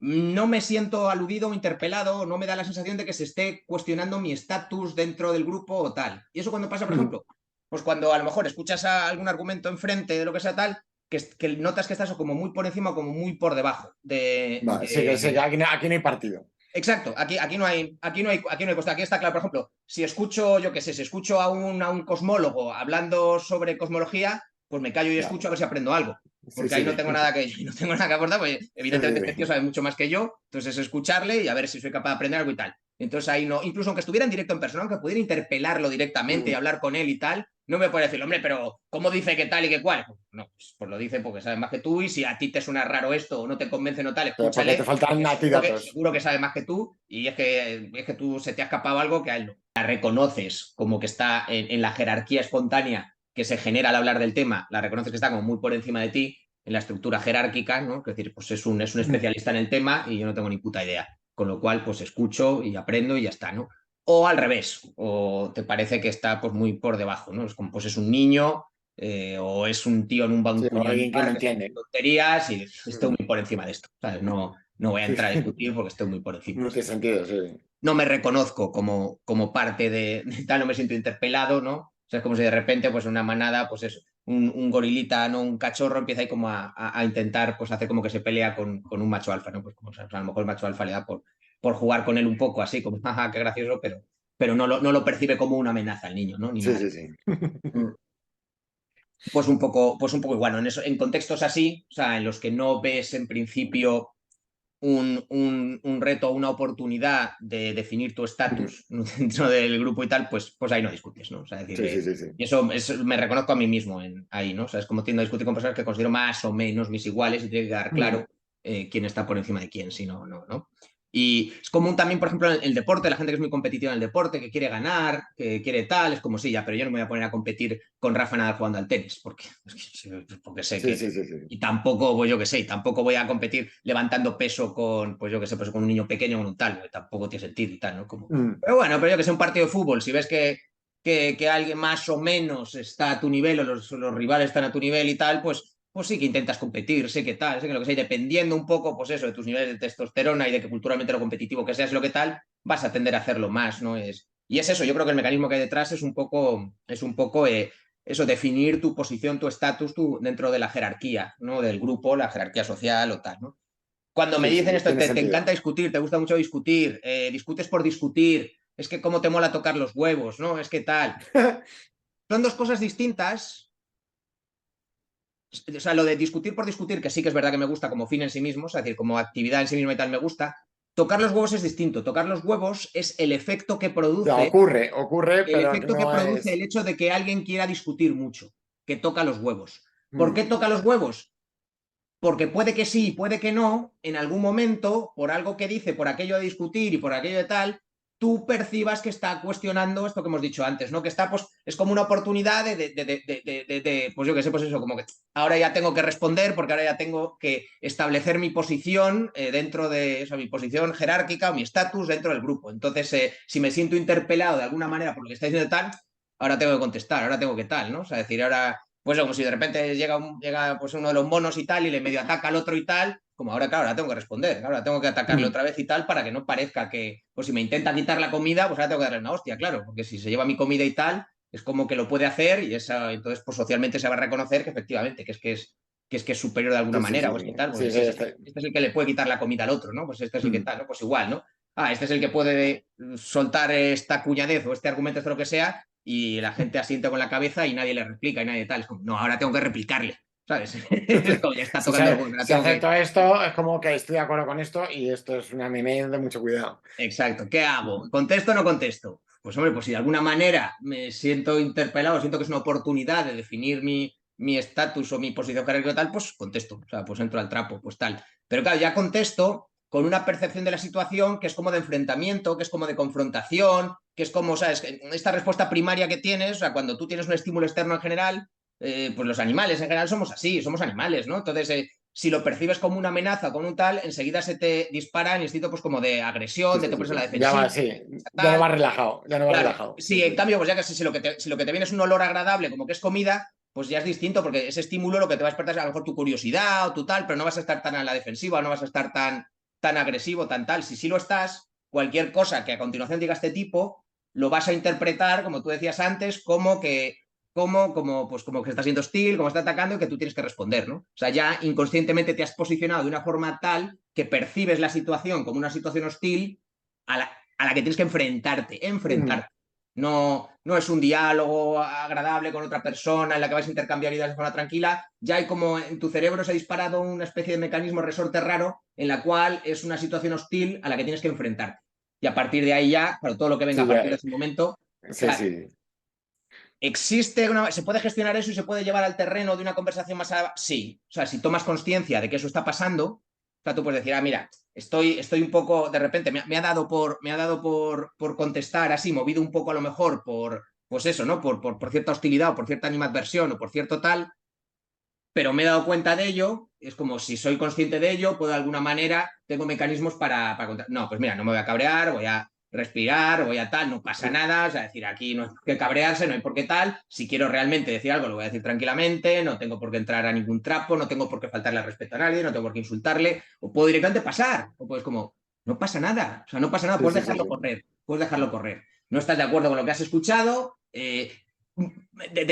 no me siento aludido o interpelado, no me da la sensación de que se esté cuestionando mi estatus dentro del grupo o tal. Y eso cuando pasa, por ejemplo, pues cuando a lo mejor escuchas algún argumento enfrente de lo que sea tal, que notas que estás como muy por encima o como muy por debajo Vale, sí, que aquí no hay partido. Exacto, aquí no hay cosa. Aquí está claro, por ejemplo, si escucho, yo qué sé, si escucho a un cosmólogo hablando sobre cosmología, pues me callo y escucho a ver si aprendo algo. Porque ahí no tengo nada que aportar, porque evidentemente este tío sabe mucho más que yo, entonces es escucharle y a ver si soy capaz de aprender algo y tal. Entonces ahí no, incluso aunque estuviera en directo en persona, aunque pudiera interpelarlo directamente y hablar con él y tal, no me puede decir, hombre, pero ¿cómo dice que tal y que cual? No, pues lo dice porque sabe más que tú y si a ti te suena raro esto o no te convence no tal, Porque te escúchale, faltan a ti datos. seguro que sabe más que tú y es que tú se te ha escapado algo que a él no. La reconoces como que está en la jerarquía espontánea que se genera al hablar del tema, la reconoces que está como muy por encima de ti en la estructura jerárquica, ¿no? Es decir, pues es un especialista en el tema y yo no tengo ni puta idea. Con lo cual, pues escucho y aprendo y ya está, ¿no? O al revés, o te parece que está pues muy por debajo, ¿no? Es como, pues es un niño o es un tío en un Sí, o puñado en un alguien que no bar que está entiende. haciendo tonterías y estoy muy por encima de esto, ¿sabes? No voy a entrar a discutir porque estoy muy por encima. No tiene sentido, sí. No me reconozco como parte de tal, no me siento interpelado, ¿no? O sea, es como si de repente, pues una manada, pues es un gorilita, ¿no? Un cachorro empieza ahí como a intentar, pues hacer como que se pelea con un macho alfa, ¿no? Pues como, o sea, a lo mejor el macho alfa le da por jugar con él un poco así, como, jaja, qué gracioso, pero no lo percibe como una amenaza al niño, ¿no? Ni nada. Sí. Mm. Pues un poco igual, ¿no? En contextos así, o sea, en los que no ves en principio un reto, una oportunidad de definir tu estatus dentro del grupo y tal, pues ahí no discutes, ¿no? O sea, es decir, Sí. y eso me reconozco a mí mismo ahí, ¿no? O sea, es como tiendo a discutir con personas que considero más o menos mis iguales y tiene que quedar claro quién está por encima de quién, si no. Y es común también, por ejemplo, en el deporte, la gente que es muy competitiva en el deporte, que quiere ganar, que quiere tal, es como sí, ya, pero yo no me voy a poner a competir con Rafa Nadal jugando al tenis, porque sé que Sí. y tampoco, pues yo qué sé, tampoco voy a competir levantando peso con, pues yo qué sé, pues con un niño pequeño o con un tal, porque tampoco tiene sentido y tal, ¿no? Pero bueno, pero yo que sé, un partido de fútbol, si ves que alguien más o menos está a tu nivel o los rivales están a tu nivel y tal, pues sí que intentas competir, sé que tal, sé que lo que sea, y dependiendo un poco, pues eso, de tus niveles de testosterona y de que culturalmente lo competitivo que seas, lo que tal, vas a tender a hacerlo más, ¿no? Y es eso, yo creo que el mecanismo que hay detrás es un poco eso, definir tu posición, tu estatus dentro de la jerarquía, ¿no? Del grupo, la jerarquía social o tal, ¿no? Cuando me dicen Sí, esto, tiene te sentido. encanta discutir, te gusta mucho discutir, discutes por discutir, es que cómo te mola tocar los huevos, ¿no? Es que tal. Son dos cosas distintas. O sea, lo de discutir por discutir, que sí que es verdad que me gusta como fin en sí mismo, es decir, como actividad en sí misma y tal, me gusta. Tocar los huevos es distinto. Tocar los huevos es el efecto que Ya, produce ocurre, el pero efecto que no produce el es. hecho de que alguien quiera discutir mucho, que toca los huevos. ¿Por qué toca los huevos? Porque puede que sí, puede que no, en algún momento, por algo que dice, por aquello de discutir y por aquello de tal, tú percibas que está cuestionando esto que hemos dicho antes, ¿no? Que está, pues, es como una oportunidad pues yo qué sé, pues eso, como que ahora ya tengo que responder porque ahora ya tengo que establecer mi posición dentro de, eso, mi posición jerárquica o mi estatus dentro del grupo. Entonces, si me siento interpelado de alguna manera por lo que está diciendo tal, ahora tengo que contestar, ahora tengo que tal, ¿no? O sea, decir, ahora pues como si de repente llega pues uno de los monos y tal y le medio ataca al otro y tal, como ahora, claro, ahora tengo que responder, ahora tengo que atacarle Mm. otra vez y tal para que no parezca que, pues si me intenta quitar la comida, pues ahora tengo que darle una hostia, claro, porque si se lleva mi comida y tal, es como que lo puede hacer y entonces pues socialmente se va a reconocer que efectivamente, que es superior de alguna Sí, sí, manera sí, o es que tal, pues sí, sí, este es el que le puede quitar la comida al otro, ¿no? Pues este es el que tal, ¿no? Pues igual, ¿no? Ah, este es el que puede soltar esta cuñadez o este argumento, esto lo que sea, y la gente asiente con la cabeza y nadie le replica y nadie tal. Es como, no, ahora tengo que replicarle, ¿sabes? Es como, ya está Si, tocando el juego, ahora si tengo que... acepto esto, es como que estoy de acuerdo con esto y esto es una meme de mucho cuidado. Exacto, ¿qué hago? ¿Contesto o no contesto? Pues hombre, pues si de alguna manera me siento interpelado, siento que es una oportunidad de definir mi estatus o mi posición jerárquica tal, pues contesto, o sea, pues entro al trapo, pues tal. Pero claro, ya contesto con una percepción de la situación que es como de enfrentamiento, que es como de confrontación, que es como, ¿sabes? Esta respuesta primaria que tienes, o sea, cuando tú tienes un estímulo externo en general, pues los animales en general somos así, somos animales, ¿no? Entonces, si lo percibes como una amenaza, como un tal, enseguida se te dispara el instinto pues como de Sí, agresión, de sí, te sí, pones a la sí. Ya va, defensiva, sí. Ya no tal. va relajado, ya no va Claro, relajado. Sí, si en sí. cambio, pues ya casi si lo que te viene es un olor agradable, como que es comida, pues ya es distinto, porque ese estímulo lo que te va a despertar es a lo mejor tu curiosidad o tu tal, pero no vas a estar tan a la defensiva, no vas a estar tan agresivo, tan tal. Si sí lo estás, cualquier cosa que a continuación diga este tipo, lo vas a interpretar, como tú decías antes, pues como que está siendo hostil, como está atacando y que tú tienes que responder, ¿no? O sea, ya inconscientemente te has posicionado de una forma tal que percibes la situación como una situación hostil a la que tienes que Mm. enfrentarte. No, no es un diálogo agradable con otra persona en la que vais a intercambiar ideas de forma tranquila. Ya hay como en tu cerebro se ha disparado una especie de mecanismo resorte raro en la cual es una situación hostil a la que tienes que enfrentarte. Y a partir de ahí ya, para todo lo que venga a Sí, partir de ya. ese momento, o Sí, sea, sí. se puede gestionar eso y se puede llevar al terreno de una conversación más... Sí, o sea, si tomas conciencia de que eso está pasando, o sea, tú puedes decir, mira, estoy un poco, de repente, me ha dado por contestar así, movido un poco a lo mejor pues eso, ¿no? Por cierta hostilidad o por cierta animadversión o por cierto tal, pero me he dado cuenta de ello, es como si soy consciente de ello, puedo de alguna manera, tengo mecanismos para contar. No, pues mira, no me voy a cabrear, voy a respirar, voy a tal, no pasa nada, o sea, decir, aquí no hay por qué cabrearse, no hay por qué tal, si quiero realmente decir algo, lo voy a decir tranquilamente, no tengo por qué entrar a ningún trapo, no tengo por qué faltarle al respeto a nadie, no tengo por qué insultarle, o puedo directamente pasar, o puedes como, no pasa nada, o sea, no pasa nada, Sí, puedes sí, sí, dejarlo sí. correr, puedes dejarlo correr. No estás de acuerdo con lo que has escuchado, de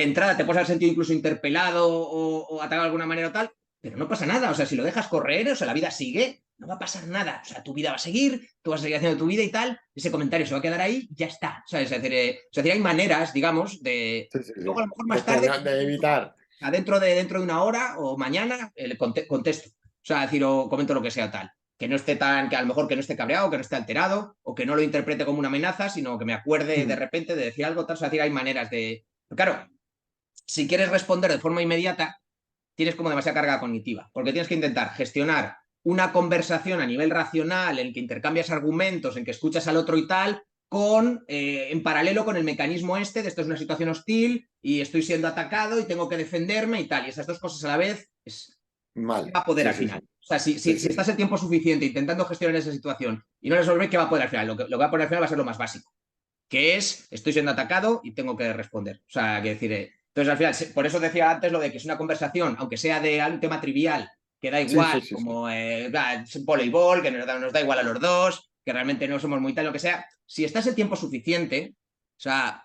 entrada te puedes haber sentido incluso interpelado o atacado de alguna manera o tal, pero no pasa nada. O sea, si lo dejas correr, o sea, la vida sigue, no va a pasar nada. O sea, tu vida va a seguir, tú vas a seguir haciendo tu vida y tal, ese comentario se va a quedar ahí, ya está. ¿Sabes? Es decir, hay maneras, digamos, de. Sí, sí, Luego, a lo sí. mejor más tarde, De evitar. dentro de una hora o mañana, contesto. O sea, decir, o comento lo que sea tal. Que no esté que a lo mejor que no esté cabreado, que no esté alterado, o que no lo interprete como una amenaza, sino que me acuerde de Mm. repente de decir algo tal. O sea, decir, hay maneras de. Pero claro, si quieres responder de forma inmediata, tienes como demasiada carga cognitiva, porque tienes que intentar gestionar una conversación a nivel racional en que intercambias argumentos, en que escuchas al otro y tal, en paralelo con el mecanismo de esto es una situación hostil y estoy siendo atacado y tengo que defenderme y tal. Y esas dos cosas a la vez ¿qué Mal. va a poder Sí, al sí, sí. final? O sea, si, Sí, si, si sí, estás sí. el tiempo suficiente intentando gestionar esa situación y no resolver, ¿qué va a poder al final? Lo que va a poder al final va a ser lo más básico, que es estoy siendo atacado y tengo que responder. O sea, que decir, entonces al final, por eso decía antes lo de que es una conversación, aunque sea de un tema trivial, que da Sí, igual, sí, sí, sí. como voleibol, que nos da igual a los dos, que realmente no somos muy tal, lo que sea, si estás el tiempo suficiente, o sea,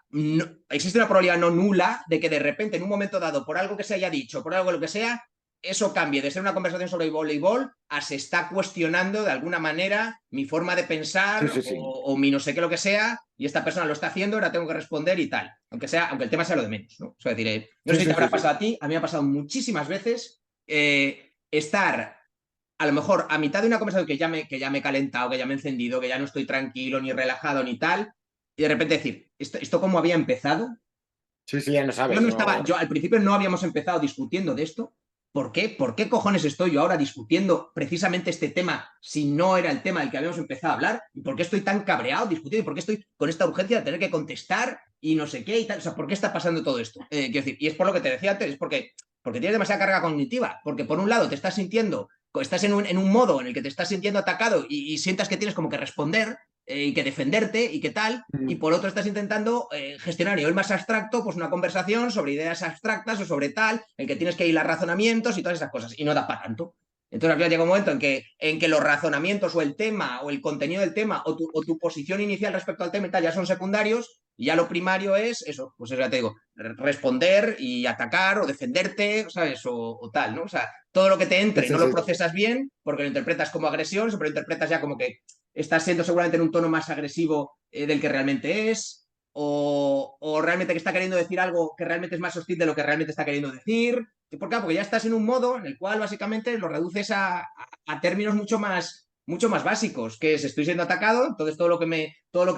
existe una probabilidad no nula de que de repente en un momento dado, por algo que se haya dicho, por algo lo que sea, eso cambie de ser una conversación sobre voleibol a se está cuestionando de alguna manera mi forma de Sí, pensar sí, sí. o mi no sé qué lo que sea, y esta persona lo está haciendo, ahora tengo que responder y tal, aunque el tema sea lo de menos, ¿no? O sea, decir, no Sí, sé si te sí, habrá sí, sí. pasado a ti, a mí me ha pasado muchísimas veces estar a lo mejor a mitad de una conversación que ya me he calentado, que ya me he encendido, que ya no estoy tranquilo, ni relajado, ni tal, y de repente decir, ¿esto cómo había empezado? Sí, sí, ya no Yo sabes. no estaba, No. yo al principio no habíamos empezado discutiendo de esto. ¿Por qué? ¿Por qué cojones estoy yo ahora discutiendo precisamente este tema si no era el tema del que habíamos empezado a hablar? ¿Y por qué estoy tan cabreado discutiendo? ¿Y por qué estoy con esta urgencia de tener que contestar y no sé qué y tal? O sea, ¿por qué está pasando todo esto? Quiero decir, y es por lo que te decía antes, es porque tienes demasiada carga cognitiva, porque por un lado te estás sintiendo, estás en un modo en el que te estás sintiendo atacado y sientas que tienes como que responder, y que defenderte y que tal, y por otro estás intentando gestionar a nivel más abstracto pues una conversación sobre ideas abstractas o sobre tal, en que tienes que hilar razonamientos y todas esas cosas, y no da para tanto. Entonces al final llega un momento en que los razonamientos o el tema o el contenido del tema o tu posición inicial respecto al tema y tal ya son secundarios y ya lo primario es eso, pues eso ya te digo, responder y atacar o defenderte, ¿sabes? O tal, ¿no? O sea, todo lo que te entre Sí, no lo sí. procesas bien porque lo interpretas como agresión, siempre lo interpretas ya como que estás siendo seguramente en un tono más agresivo del que realmente es, o realmente que está queriendo decir algo que realmente es más hostil de lo que realmente está queriendo decir. ¿Por qué? Porque ya estás en un modo en el cual básicamente lo reduces a términos mucho más básicos, que es estoy siendo atacado, entonces todo lo que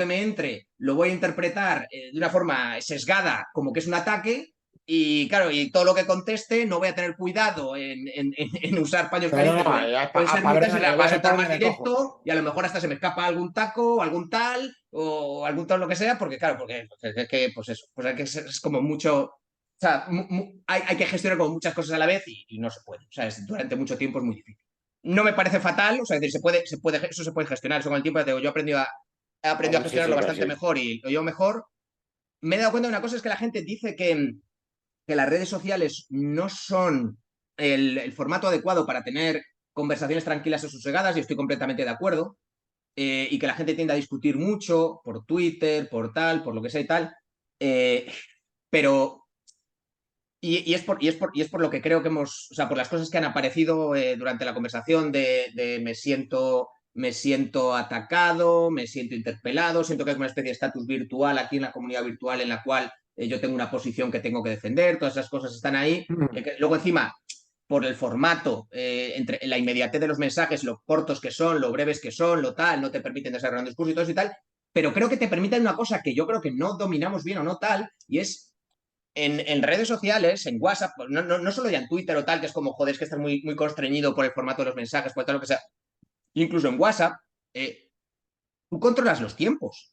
me entre lo voy a interpretar de una forma sesgada como que es un ataque, y claro, y todo lo que conteste no voy a tener cuidado en usar paños No, no, calientes, no, pueden ser muchas, sino que lo voy a ver por soltar dónde más me cojo. directo y a lo mejor hasta se me escapa algún taco, algún tal, o algún tal lo que sea, porque claro, porque es que, pues eso, pues hay que es como mucho, o sea, hay que gestionar como muchas cosas a la vez y no se puede. O sea, durante mucho tiempo es muy difícil. No me parece fatal, o sea, es decir, eso se puede gestionar. Eso con el tiempo, ya te digo, yo he aprendido a Sí, gestionarlo sí, que bastante sí. mejor y lo llevo mejor. Me he dado cuenta de una cosa, es que la gente dice que las redes sociales no son el formato adecuado para tener conversaciones tranquilas o sosegadas, y estoy completamente de acuerdo, y que la gente tiende a discutir mucho por Twitter, por tal, por lo que sea y tal, eh, pero y es por lo que creo que hemos, o sea, por las cosas que han aparecido durante la conversación de me siento atacado, me siento interpelado, siento que es una especie de estatus virtual aquí en la comunidad virtual en la cual yo tengo una posición que tengo que defender, todas esas cosas están ahí. Luego encima, por el formato, entre la inmediatez de los mensajes, lo cortos que son, lo breves que son, lo tal, no te permiten desarrollar un discurso y todo eso y tal, pero creo que te permiten una cosa que yo creo que no dominamos bien o no tal, y es en redes sociales, en WhatsApp, no solo ya en Twitter o tal, que es como, joder, es que estás muy constreñido por el formato de los mensajes, por tal lo que sea, incluso en WhatsApp, tú controlas los tiempos.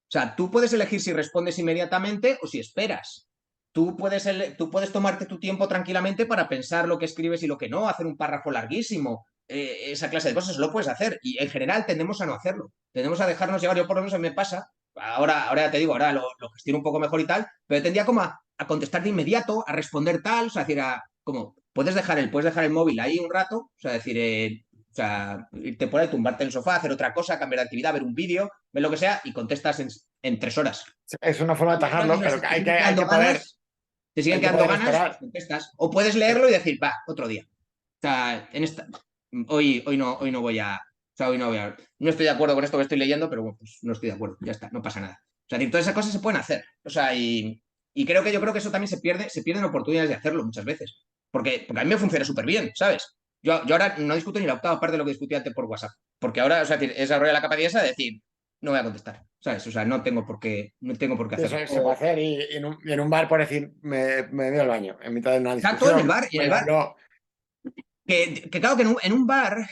O sea, tú puedes elegir si respondes inmediatamente o si esperas. Tú puedes tomarte tu tiempo tranquilamente para pensar lo que escribes y lo que no, hacer un párrafo larguísimo, esa clase de cosas lo puedes hacer y en general tendemos a no hacerlo, tendemos a dejarnos llevar. Yo por lo menos a mí me pasa, ahora ya te digo, ahora lo gestiono un poco mejor y tal, pero tendría como a contestar de inmediato, a responder tal, o sea, decir, como puedes dejar el móvil ahí un rato, o sea, decir, o sea, irte por ahí, tumbarte en el sofá, hacer otra cosa, cambiar de actividad, ver un vídeo, ver lo que sea y contestas en 3 horas. Es una forma de Y otras, atajarlo, si pero te siguen quedando ganas, te siguen hay que quedando poder ganas, pues esperar. contestas. O puedes leerlo y decir, va, otro día. O sea, hoy no voy a. O sea, hoy no voy a. No estoy de acuerdo con esto que estoy leyendo, pero bueno, pues no estoy de acuerdo. Ya está, no pasa nada. O sea, todas esas cosas se pueden hacer. O sea, y yo creo que eso también se pierden oportunidades de hacerlo muchas veces. Porque a mí me funciona súper bien, ¿sabes? Yo ahora no discuto ni la octava parte de lo que discutía antes por WhatsApp. Porque ahora, o sea, he desarrollado la capacidad esa de decir, no voy a contestar, ¿sabes? O sea, no tengo por qué Eso hacerlo. se puede hacer y en un bar, por decir, me voy al baño en mitad de una Exacto, en el discusión. bar, y en el Bueno, bar. no, Que claro que en un bar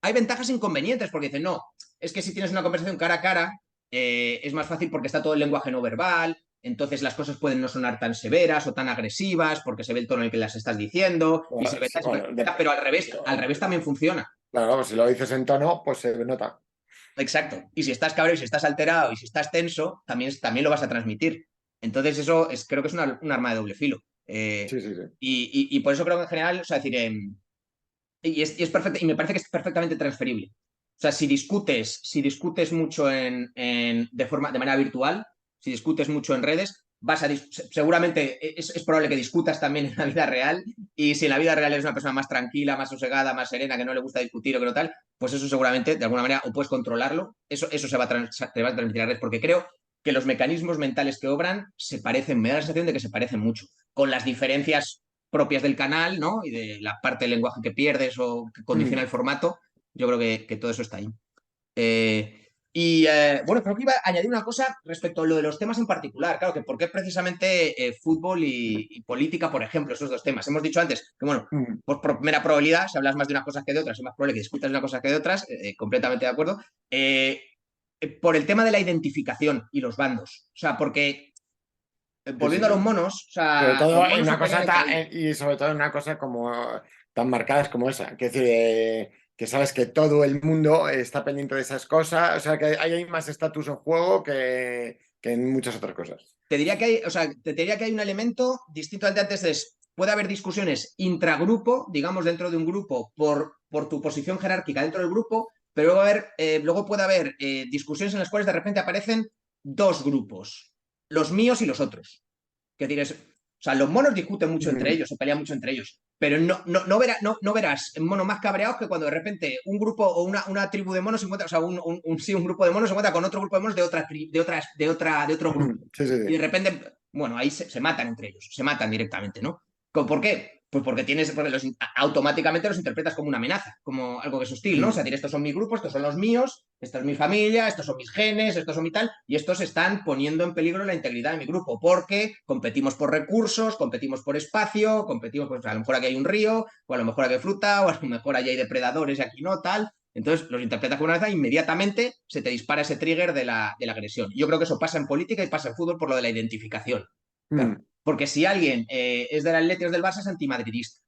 hay ventajas e inconvenientes, porque dicen, no, es que si tienes una conversación cara a cara, es más fácil porque está todo el lenguaje no verbal, entonces las cosas pueden no sonar tan severas o tan agresivas, porque se ve el tono en el que las estás diciendo, y se ve sí, bueno, pero al revés también funciona. claro, pues si lo dices en tono, pues se nota. Exacto. Y si estás cabrón, y si estás alterado, y si estás tenso, también lo vas a transmitir. Entonces eso creo que es un arma de doble filo. Sí, sí, sí. Y por eso creo que en general, o sea, decir, y es perfecto, y me parece que es perfectamente transferible. O sea, si discutes mucho de manera virtual, si discutes mucho en redes, seguramente es probable que discutas también en la vida real, y si en la vida real eres una persona más tranquila, más sosegada, más serena, que no le gusta discutir o que no tal, pues eso seguramente, de alguna manera, o puedes controlarlo, eso te va a transmitir a redes, porque creo que los mecanismos mentales que obran se parecen, me da la sensación de que se parecen mucho, con las diferencias propias del canal, ¿no? Y de la parte del lenguaje que pierdes o que condiciona Mm. el formato, yo creo que todo eso está ahí. Bueno, creo que iba a añadir una cosa respecto a lo de los temas en particular. Claro, que por qué precisamente fútbol y política, por ejemplo, esos dos temas. Hemos dicho antes que, bueno, Mm. pues por mera probabilidad, si hablas más de unas cosas que de otras, es más probable que discutas de unas cosas que de otras, completamente de acuerdo. Por el tema de la identificación y los bandos. O sea, porque Sí, sí, volviendo a los sí. monos, o Sobre sea, los todo en monos una operan cosa entre ellos. y sobre todo en una cosa como tan marcadas como esa. Que decir, que sabes que todo el mundo está pendiente de esas cosas. O sea, que ahí hay más estatus en juego que en muchas otras cosas. Te diría que hay, o sea, te diría que hay un elemento distinto al de antes, puede haber discusiones intragrupo, digamos, dentro de un grupo, por tu posición jerárquica dentro del grupo, pero luego puede haber discusiones en las cuales de repente aparecen dos grupos, los míos y los otros. Es decir, o sea, los monos discuten mucho entre ellos, se pelean mucho entre ellos, pero no verás monos más cabreados que cuando de repente un grupo o una tribu de monos se encuentra, o sea, un grupo de monos se encuentra con otro grupo de monos de otro grupo. Sí, sí, Y de sí. repente, bueno, ahí se matan entre ellos, se matan directamente, ¿no? ¿Por qué? Pues porque automáticamente los interpretas como una amenaza, como algo que es hostil, ¿no? O sea, decir, estos son mis grupos, estos son los míos, esta es mi familia, estos son mis genes, estos son mi tal, y estos están poniendo en peligro la integridad de mi grupo, porque competimos por recursos, competimos por espacio, competimos, pues a lo mejor aquí hay un río, o a lo mejor aquí hay fruta, o a lo mejor allí hay depredadores y aquí no, tal. Entonces los interpretas como una amenaza e inmediatamente se te dispara ese trigger de la agresión. Yo creo que eso pasa en política y pasa en fútbol por lo de la identificación. Claro. Porque si alguien es del Atlético o del Barça, es antimadridista.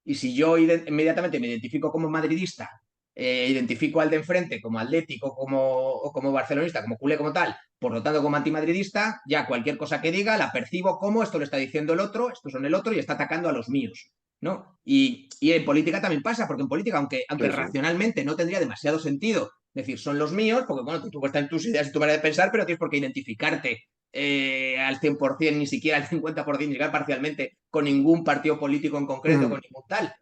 Y si yo inmediatamente me identifico como madridista, identifico al de enfrente como atlético o como barcelonista, como culé, como tal, por lo tanto como antimadridista, ya cualquier cosa que diga la percibo como esto lo está diciendo el otro, estos son el otro y está atacando a los míos. ¿No? Y en política también pasa, porque en política, aunque Sí, sí. racionalmente no tendría demasiado sentido decir son los míos, porque bueno, tú estás en tus ideas y tu manera de pensar, pero tienes por qué identificarte al 100%, ni siquiera al 50%, ni siquiera parcialmente, con ningún partido político en concreto, con ningún tal.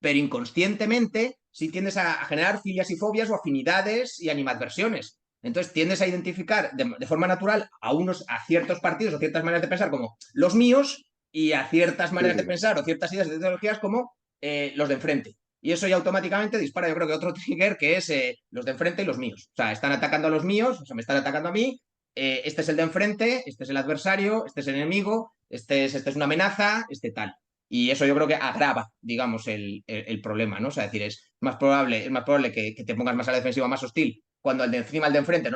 Pero inconscientemente sí tiendes a generar filias y fobias o afinidades y animadversiones. Entonces tiendes a identificar de forma natural a ciertos partidos o ciertas maneras de pensar como los míos y a ciertas Sí, maneras de sí. pensar o ciertas ideas de ideologías como los de enfrente. Y eso ya automáticamente dispara, yo creo que otro trigger que es los de enfrente y los míos. O sea, están atacando a los míos, o sea, me están atacando a mí, este es el de enfrente, este es el adversario, este es el enemigo, este es una amenaza, este tal. Y eso yo creo que agrava, digamos, el problema, ¿no? O sea, es decir, es más probable que te pongas más a la defensiva, más hostil, cuando el de encima, el de enfrente,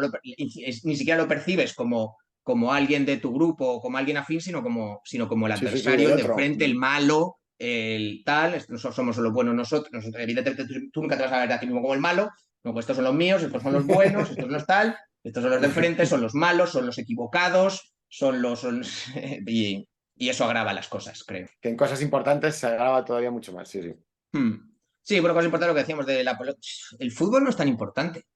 ni siquiera lo percibes como alguien de tu grupo o como alguien afín, sino como el Sí, sí, sí, adversario, de el de otro. enfrente, el malo, el tal, somos los buenos nosotros, evidentemente tú nunca te vas a ver a ti mismo como el malo, no, pues estos son los míos, estos son los buenos, estos son los tal, estos son los de enfrente, son los malos, son los equivocados, y eso agrava las cosas, creo. Que en cosas importantes se agrava todavía mucho más, sí, sí. Sí, bueno, cosa importante lo que decíamos el fútbol no es tan importante,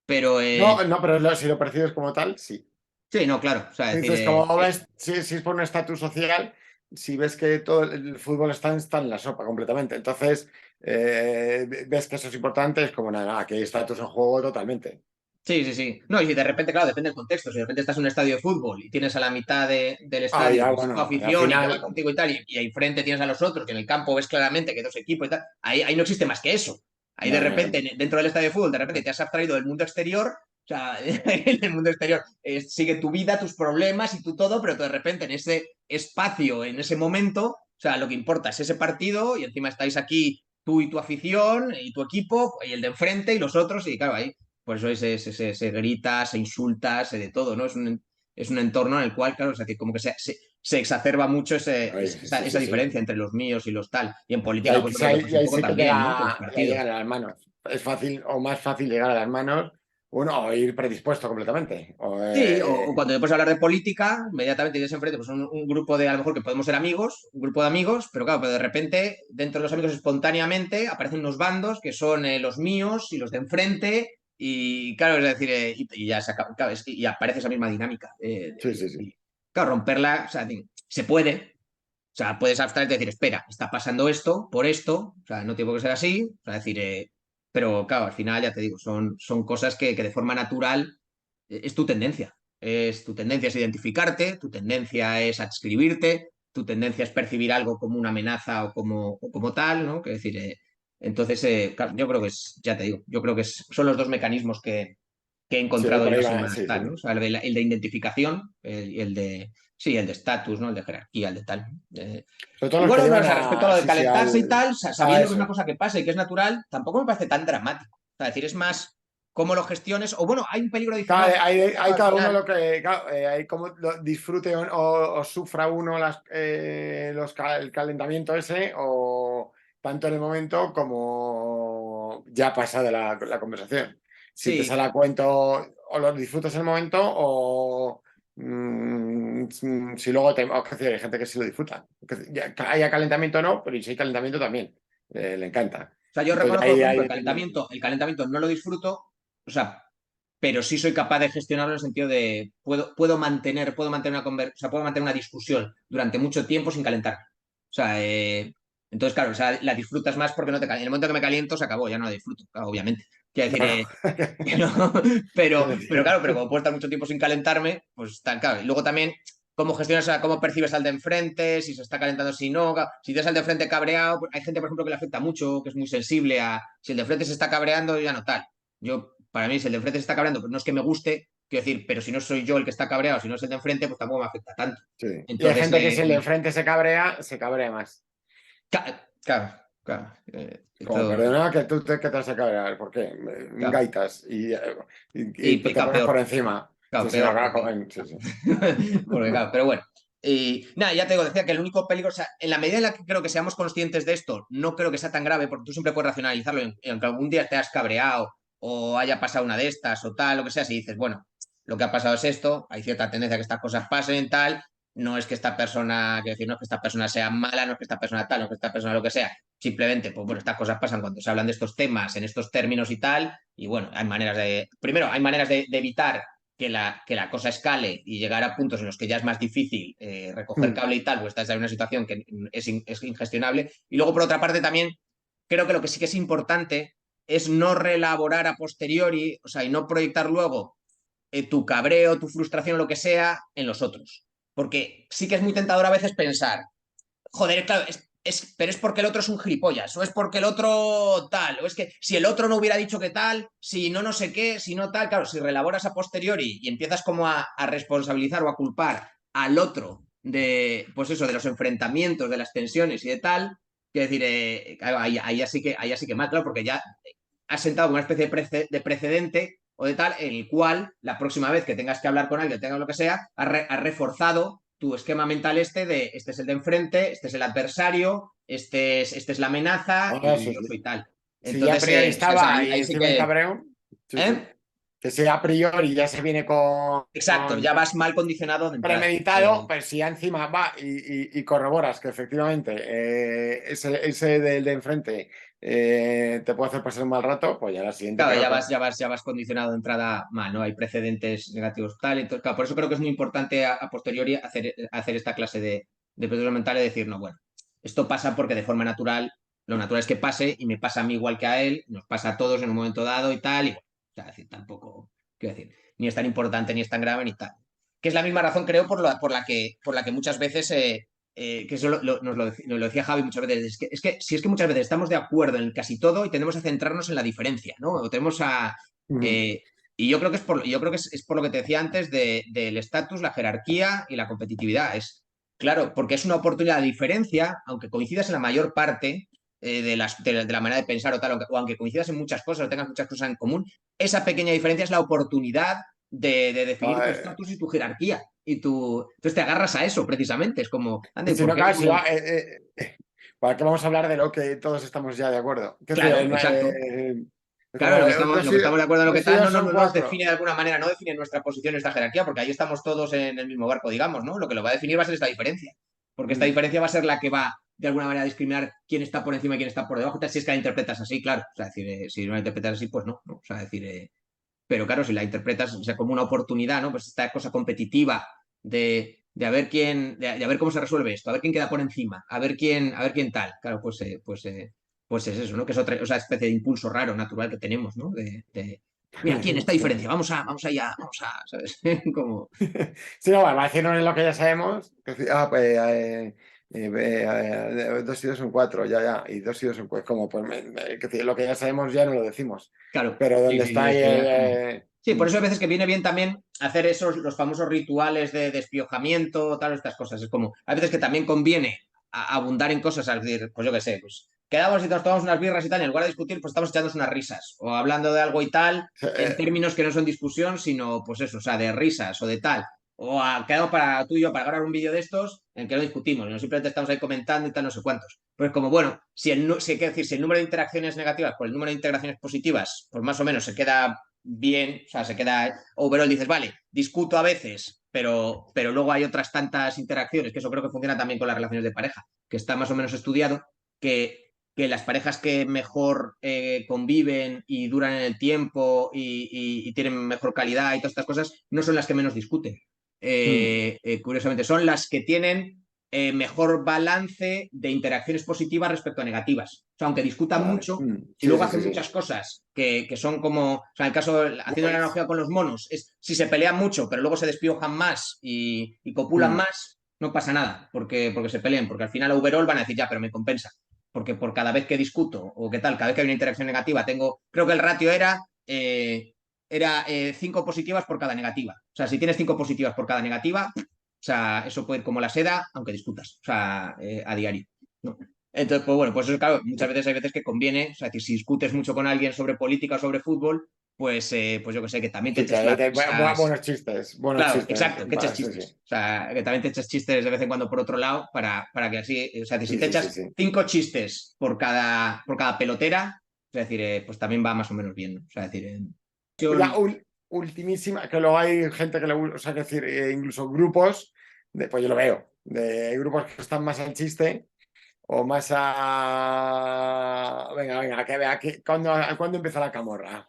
pero No, no, pero si lo percibes como tal, sí. sí, no, claro. O sea, decir, Dices, como ves, si es por un estatus social, si ves que todo el fútbol está en la sopa completamente. Entonces, ves que eso es importante, es como nada, que hay estatus en juego totalmente. sí, sí, sí. No, y si de repente, claro, depende del contexto. Si de repente estás en un estadio de fútbol y tienes a la mitad del Ah, estadio, ya, pues tu bueno, al afición y que va final, contigo y tal, y ahí frente tienes a los otros, que en el campo ves claramente que dos equipos y tal, ahí no existe más que eso. Ahí de no, no, repente, no. dentro del estadio de fútbol, de repente te has abstraído del mundo exterior. O sea, en el mundo exterior sigue tu vida, tus problemas y tu todo, pero de repente en ese espacio, en ese momento, o sea, lo que importa es ese partido y encima estáis aquí tú y tu afición y tu equipo y el de enfrente y los otros y claro, ahí por eso se grita, se insulta, se de todo, ¿no? Es un entorno en el cual, claro, es decir, como que se exacerba mucho Ay, esa, sí, esa sí, sí. diferencia entre los míos y los tal. Y en Y política, ahí, pues yo creo que y pasa un ahí poco sí que también, ¿no? Con los ya partidos. llegan a las manos. Es fácil o más fácil llegar a las manos, bueno, o ir predispuesto completamente. Sí, o cuando después hablar de política, inmediatamente tienes enfrente pues un grupo de, a lo mejor que podemos ser amigos, un grupo de amigos, pero claro, pero de repente, dentro de los amigos espontáneamente, aparecen unos bandos que son los míos y los de enfrente, y claro, es decir, y ya se acaba, claro, y aparece esa misma dinámica. Sí, sí, sí. Claro, romperla, o sea, se puede, o sea, puedes abstraerte y decir, espera, está pasando esto, por esto, o sea, no tiene por qué ser así, o sea, decir, pero claro, al final, ya te digo, son cosas que de forma natural es tu tendencia. Tu tendencia es identificarte, tu tendencia es adscribirte, tu tendencia es percibir algo como una amenaza o como tal, ¿no? Que decir, entonces, claro, yo creo que ya te digo, yo creo que son los dos mecanismos que he Sí, encontrado por yo ahí así va, más sí, sí. tal, ¿no? O sea, el de identificación, el de, sí, el de estatus, ¿no? El de jerarquía, el de tal. Sobre todo Y los que bueno, no, o llegan sea, respecto a lo de sí, sí, calentarse y tal, a sabiendo que es una eso. cosa que pasa y que es natural, tampoco me parece tan dramático. O sea, decir, es más cómo lo gestiones, o bueno, hay un peligro Claro, adicional, hay al cada uno final. lo que, claro, hay como disfrute o sufra uno el calentamiento ese, o tanto en el momento como ya pasa de la conversación. Si te Sí, sale a cuento, o lo disfrutas en el momento, o si luego hay gente que sí lo disfruta. Que haya calentamiento no, pero si hay calentamiento también. Le encanta. o sea, yo Entonces reconozco que, ahí, por ejemplo, ahí depende. el calentamiento no lo disfruto, o sea, pero sí soy capaz de gestionarlo en el sentido de puedo mantener una discusión durante mucho tiempo sin calentar. O sea, entonces, claro, o sea, la disfrutas más porque no te calientas. En el momento que me caliento, se acabó, ya no la disfruto, claro, obviamente. Quiero decir, Claro. pero claro, pero como puedo estar mucho tiempo sin calentarme, pues está claro. Y luego también, cómo gestionas, cómo percibes al de enfrente, si se está calentando, si no. Si tienes al de enfrente cabreado, pues hay gente, por ejemplo, que le afecta mucho, que es muy sensible a si el de enfrente se está cabreando, ya no tal. Yo, para mí, si el de enfrente se está cabreando, pues no es que me guste, quiero decir, pero si no soy yo el que está cabreado, si no es el de enfrente, pues tampoco me afecta tanto. Sí. Y hay Entonces, gente que si el de enfrente se cabrea más. claro, claro. Como, Esto, perdona, que te vas a cabrear. ¿Por qué? claro. Gaitas y Y te claro, pones por peor, encima. Sí, claro, sí, no, peor, claro, porque sí, sí. porque claro, pero bueno. Y nada, ya te digo, decía que el único peligro, o sea, en la medida en la que creo que seamos conscientes de esto, no creo que sea tan grave, porque tú siempre puedes racionalizarlo, y aunque algún día te has cabreado o haya pasado una de estas o tal, lo que sea, si dices, bueno, lo que ha pasado es esto, hay cierta tendencia a que estas cosas pasen, tal, no es que esta persona, quiero decir, no es que esta persona sea mala, no es que esta persona tal, no es que esta persona lo que sea, simplemente, pues bueno, estas cosas pasan cuando se hablan de estos temas en estos términos y tal, y bueno, hay maneras primero, hay maneras de evitar que la cosa escale y llegar a puntos en los que ya es más difícil recoger cable y tal, pues estás en una situación que es ingestionable. Y luego, por otra parte, también creo que lo que sí que es importante es no reelaborar a posteriori, o sea, y no proyectar luego tu cabreo, tu frustración o lo que sea en los otros. Porque sí que es muy tentador a veces pensar, joder, claro, pero es porque el otro es un gilipollas, o es porque el otro tal, o es que si el otro no hubiera dicho que tal, si no sé qué, si no tal, claro, si relaboras a posteriori y empiezas como a responsabilizar o a culpar al otro de, pues eso, de los enfrentamientos, de las tensiones y de tal, quiero decir, claro, ahí así que mal, claro, porque ya has sentado una especie de precedente o de tal, en el cual la próxima vez que tengas que hablar con alguien, tengas lo que sea, has reforzado tu esquema mental este es el de enfrente, este es el adversario, este es la amenaza Ah, y sí, yo sí. soy tal. Si ya a Entonces, priori o sea, estaba y ahí sí encima en que... cabreo, sí, sí. ¿Eh? Que si a priori ya se viene Exacto, ya vas mal condicionado de entrada. premeditado, pues si ya encima va y corroboras que efectivamente ese del de enfrente te puede hacer pasar un mal rato, pues ya la siguiente Claro, peor. ya vas condicionado de entrada mal, ¿no? Hay precedentes negativos tal. Entonces, claro, por eso creo que es muy importante a posteriori hacer esta clase de procesos mentales y decir, no, bueno, esto pasa porque de forma natural, lo natural es que pase y me pasa a mí igual que a él, nos pasa a todos en un momento dado y tal. Y bueno, o sea, decir, tampoco, quiero decir, ni es tan importante, ni es tan grave, ni tal. Que es la misma razón, creo, por la que muchas veces que eso nos lo decía Javi muchas veces, si es que muchas veces estamos de acuerdo en casi todo y tendemos a centrarnos en la diferencia, ¿no? O tenemos a... Ujú. eh, y yo creo que es por lo que te decía antes del estatus, la jerarquía y la competitividad. Claro, porque es una oportunidad de diferencia, aunque coincidas en la mayor parte de la manera de pensar o tal, o aunque coincidas en muchas cosas o tengas muchas cosas en común, esa pequeña diferencia es la oportunidad de definir tu Eh, estatus y tu jerarquía. Entonces te agarras a eso precisamente. Es como, anda, y ¿y si por no, qué claro, si no? va, ¿para qué vamos a hablar de lo que todos estamos ya de acuerdo? ¿Qué es decir, Claro, exacto. es como Claro, lo que estamos de acuerdo en lo que dos y tal, no, dos no, son no nos cuatro. define de alguna manera, no define nuestra posición, nuestra jerarquía, porque ahí estamos todos en el mismo barco, digamos, ¿no? Lo que lo va a definir va a ser esta diferencia, porque esta Ujú. diferencia va a ser la que va de alguna manera a discriminar quién está por encima y quién está por debajo, si es que la interpretas así, claro, o sea, decir, si no la interpretas así, pues no, ¿no? O sea, decir, pero claro, si la interpretas, o sea, como una oportunidad, ¿no? Pues esta cosa competitiva de a ver quién, de a ver cómo se resuelve esto, a ver quién queda por encima, a ver quién tal. Claro, pues es eso, ¿no? Que es otra especie de impulso raro, natural que tenemos, ¿no? Mira, ¿quién? Esta Sí. diferencia, vamos allá, ¿sabes? Como, Sí, no, va a decirnos en lo que ya sabemos. Pues, dos y dos son cuatro, ya, ya. Y dos y dos son cuatro. Como, pues, que decir, lo que ya sabemos ya no lo decimos. claro, Pero sí, dónde sí, está ahí esto ya es como... Sí, por mm. eso hay veces que viene bien también hacer los famosos rituales de despiojamiento, tal, estas cosas. Es como, hay veces que también conviene abundar en cosas, es decir, pues yo qué sé, pues quedamos y nos tomamos unas birras y tal, y en lugar de discutir, pues estamos echándonos unas risas, o hablando de algo y tal, en Eh, términos que no son discusión, sino, pues eso, o sea, de risas o de tal. quedamos para tú y yo para grabar un vídeo de estos en que no discutimos, no simplemente estamos ahí comentando y tal, no sé cuántos. Pues como, bueno, si hay que decir, si el número de interacciones negativas por el número de interacciones positivas, pues más o menos se queda bien, o sea, se queda overall, dices, vale, discuto a veces, pero luego hay otras tantas interacciones, que eso creo que funciona también con las relaciones de pareja, que está más o menos estudiado, que las parejas que mejor conviven y duran en el tiempo y tienen mejor calidad y todas estas cosas, no son las que menos discuten. Curiosamente, son las que tienen mejor balance de interacciones positivas respecto a negativas. O sea, aunque discutan Vale. mucho, y Sí, luego sí, sí, hacen sí. muchas cosas que son como, o sea, en el caso, haciendo la analogía con los monos, es si se pelean mucho, pero luego se despiojan más y copulan Mm. más, no pasa nada, porque se peleen, porque al final overall van a decir, ya, pero me compensa. Porque por cada vez que discuto o qué tal, cada vez que hay una interacción negativa, creo que el ratio era 5 positivas por cada negativa. O sea, si tienes 5 positivas por cada negativa, o sea, eso puede ir como la seda, aunque discutas, o sea, a diario, ¿no? Entonces, pues bueno, pues eso, claro, muchas veces hay veces que conviene, o sea, que si discutes mucho con alguien sobre política o sobre fútbol, pues yo que sé, que también te Sí, eches las risas. buenos chistes, buenos Claro, chistes. exacto, que eches Sí, sí. chistes. O sea, que también te eches chistes de vez en cuando por otro lado para que así, o sea, que si Sí, te sí, sí, echas sí. 5 chistes por cada pelotera, es decir, pues también va más o menos bien, ¿no? O sea, es decir, Ya ultimísima, que luego hay gente que le gusta, o sea, que decir, incluso grupos, pues yo lo veo, de grupos que están más al chiste o más a... Venga, venga, que vea que cuando empieza la camorra.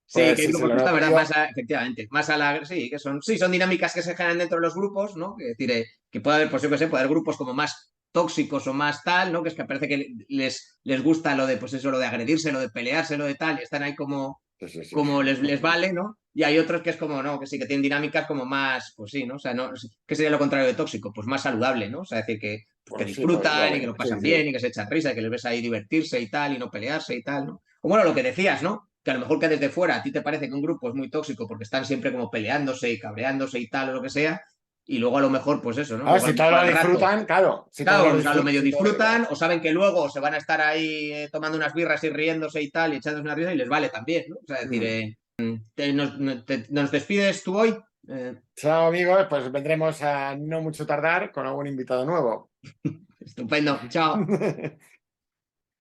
sí, Pues que hay sí, sí, grupos lo que está, noto ¿verdad? yo. Efectivamente, más a la, sí, son dinámicas que se generan dentro de los grupos, ¿no? Es decir, que puede haber, pues yo qué sé, puede haber grupos como más tóxicos o más tal, ¿no? Que es que parece que les gusta lo de, pues eso, lo de agredirse, lo de pelearse, lo de tal, y están ahí como, Sí, sí, sí. como les vale, ¿no? Y hay otros que es como, no, que sí, que tienen dinámicas como más, pues sí, ¿no? O sea, no, ¿qué sería lo contrario de tóxico? Pues más saludable, ¿no? O sea, decir que Pues sí, pues lo disfrutan y que veo. lo Sí, pasan sí. bien y que se echan risa y que les ves ahí divertirse y tal y no pelearse y tal, ¿no? O bueno, lo que decías, ¿no? Que a lo mejor que desde fuera a ti te parece que un grupo es muy tóxico porque están siempre como peleándose y cabreándose y tal o lo que sea, y luego a lo mejor, pues eso, ¿no? A ver, Luego a si lo todos mejor lo al rato, disfrutan, claro, si todos lo claro, a lo disfrutan, medio si todos, disfrutan o saben que luego se van a estar ahí tomando unas birras y riéndose y tal y echándose una risa y les vale también, ¿no? O sea, es decir, Mm. ¿nos despides tú hoy? Chao, amigos, pues vendremos a no mucho tardar con algún invitado nuevo. Estupendo, chao.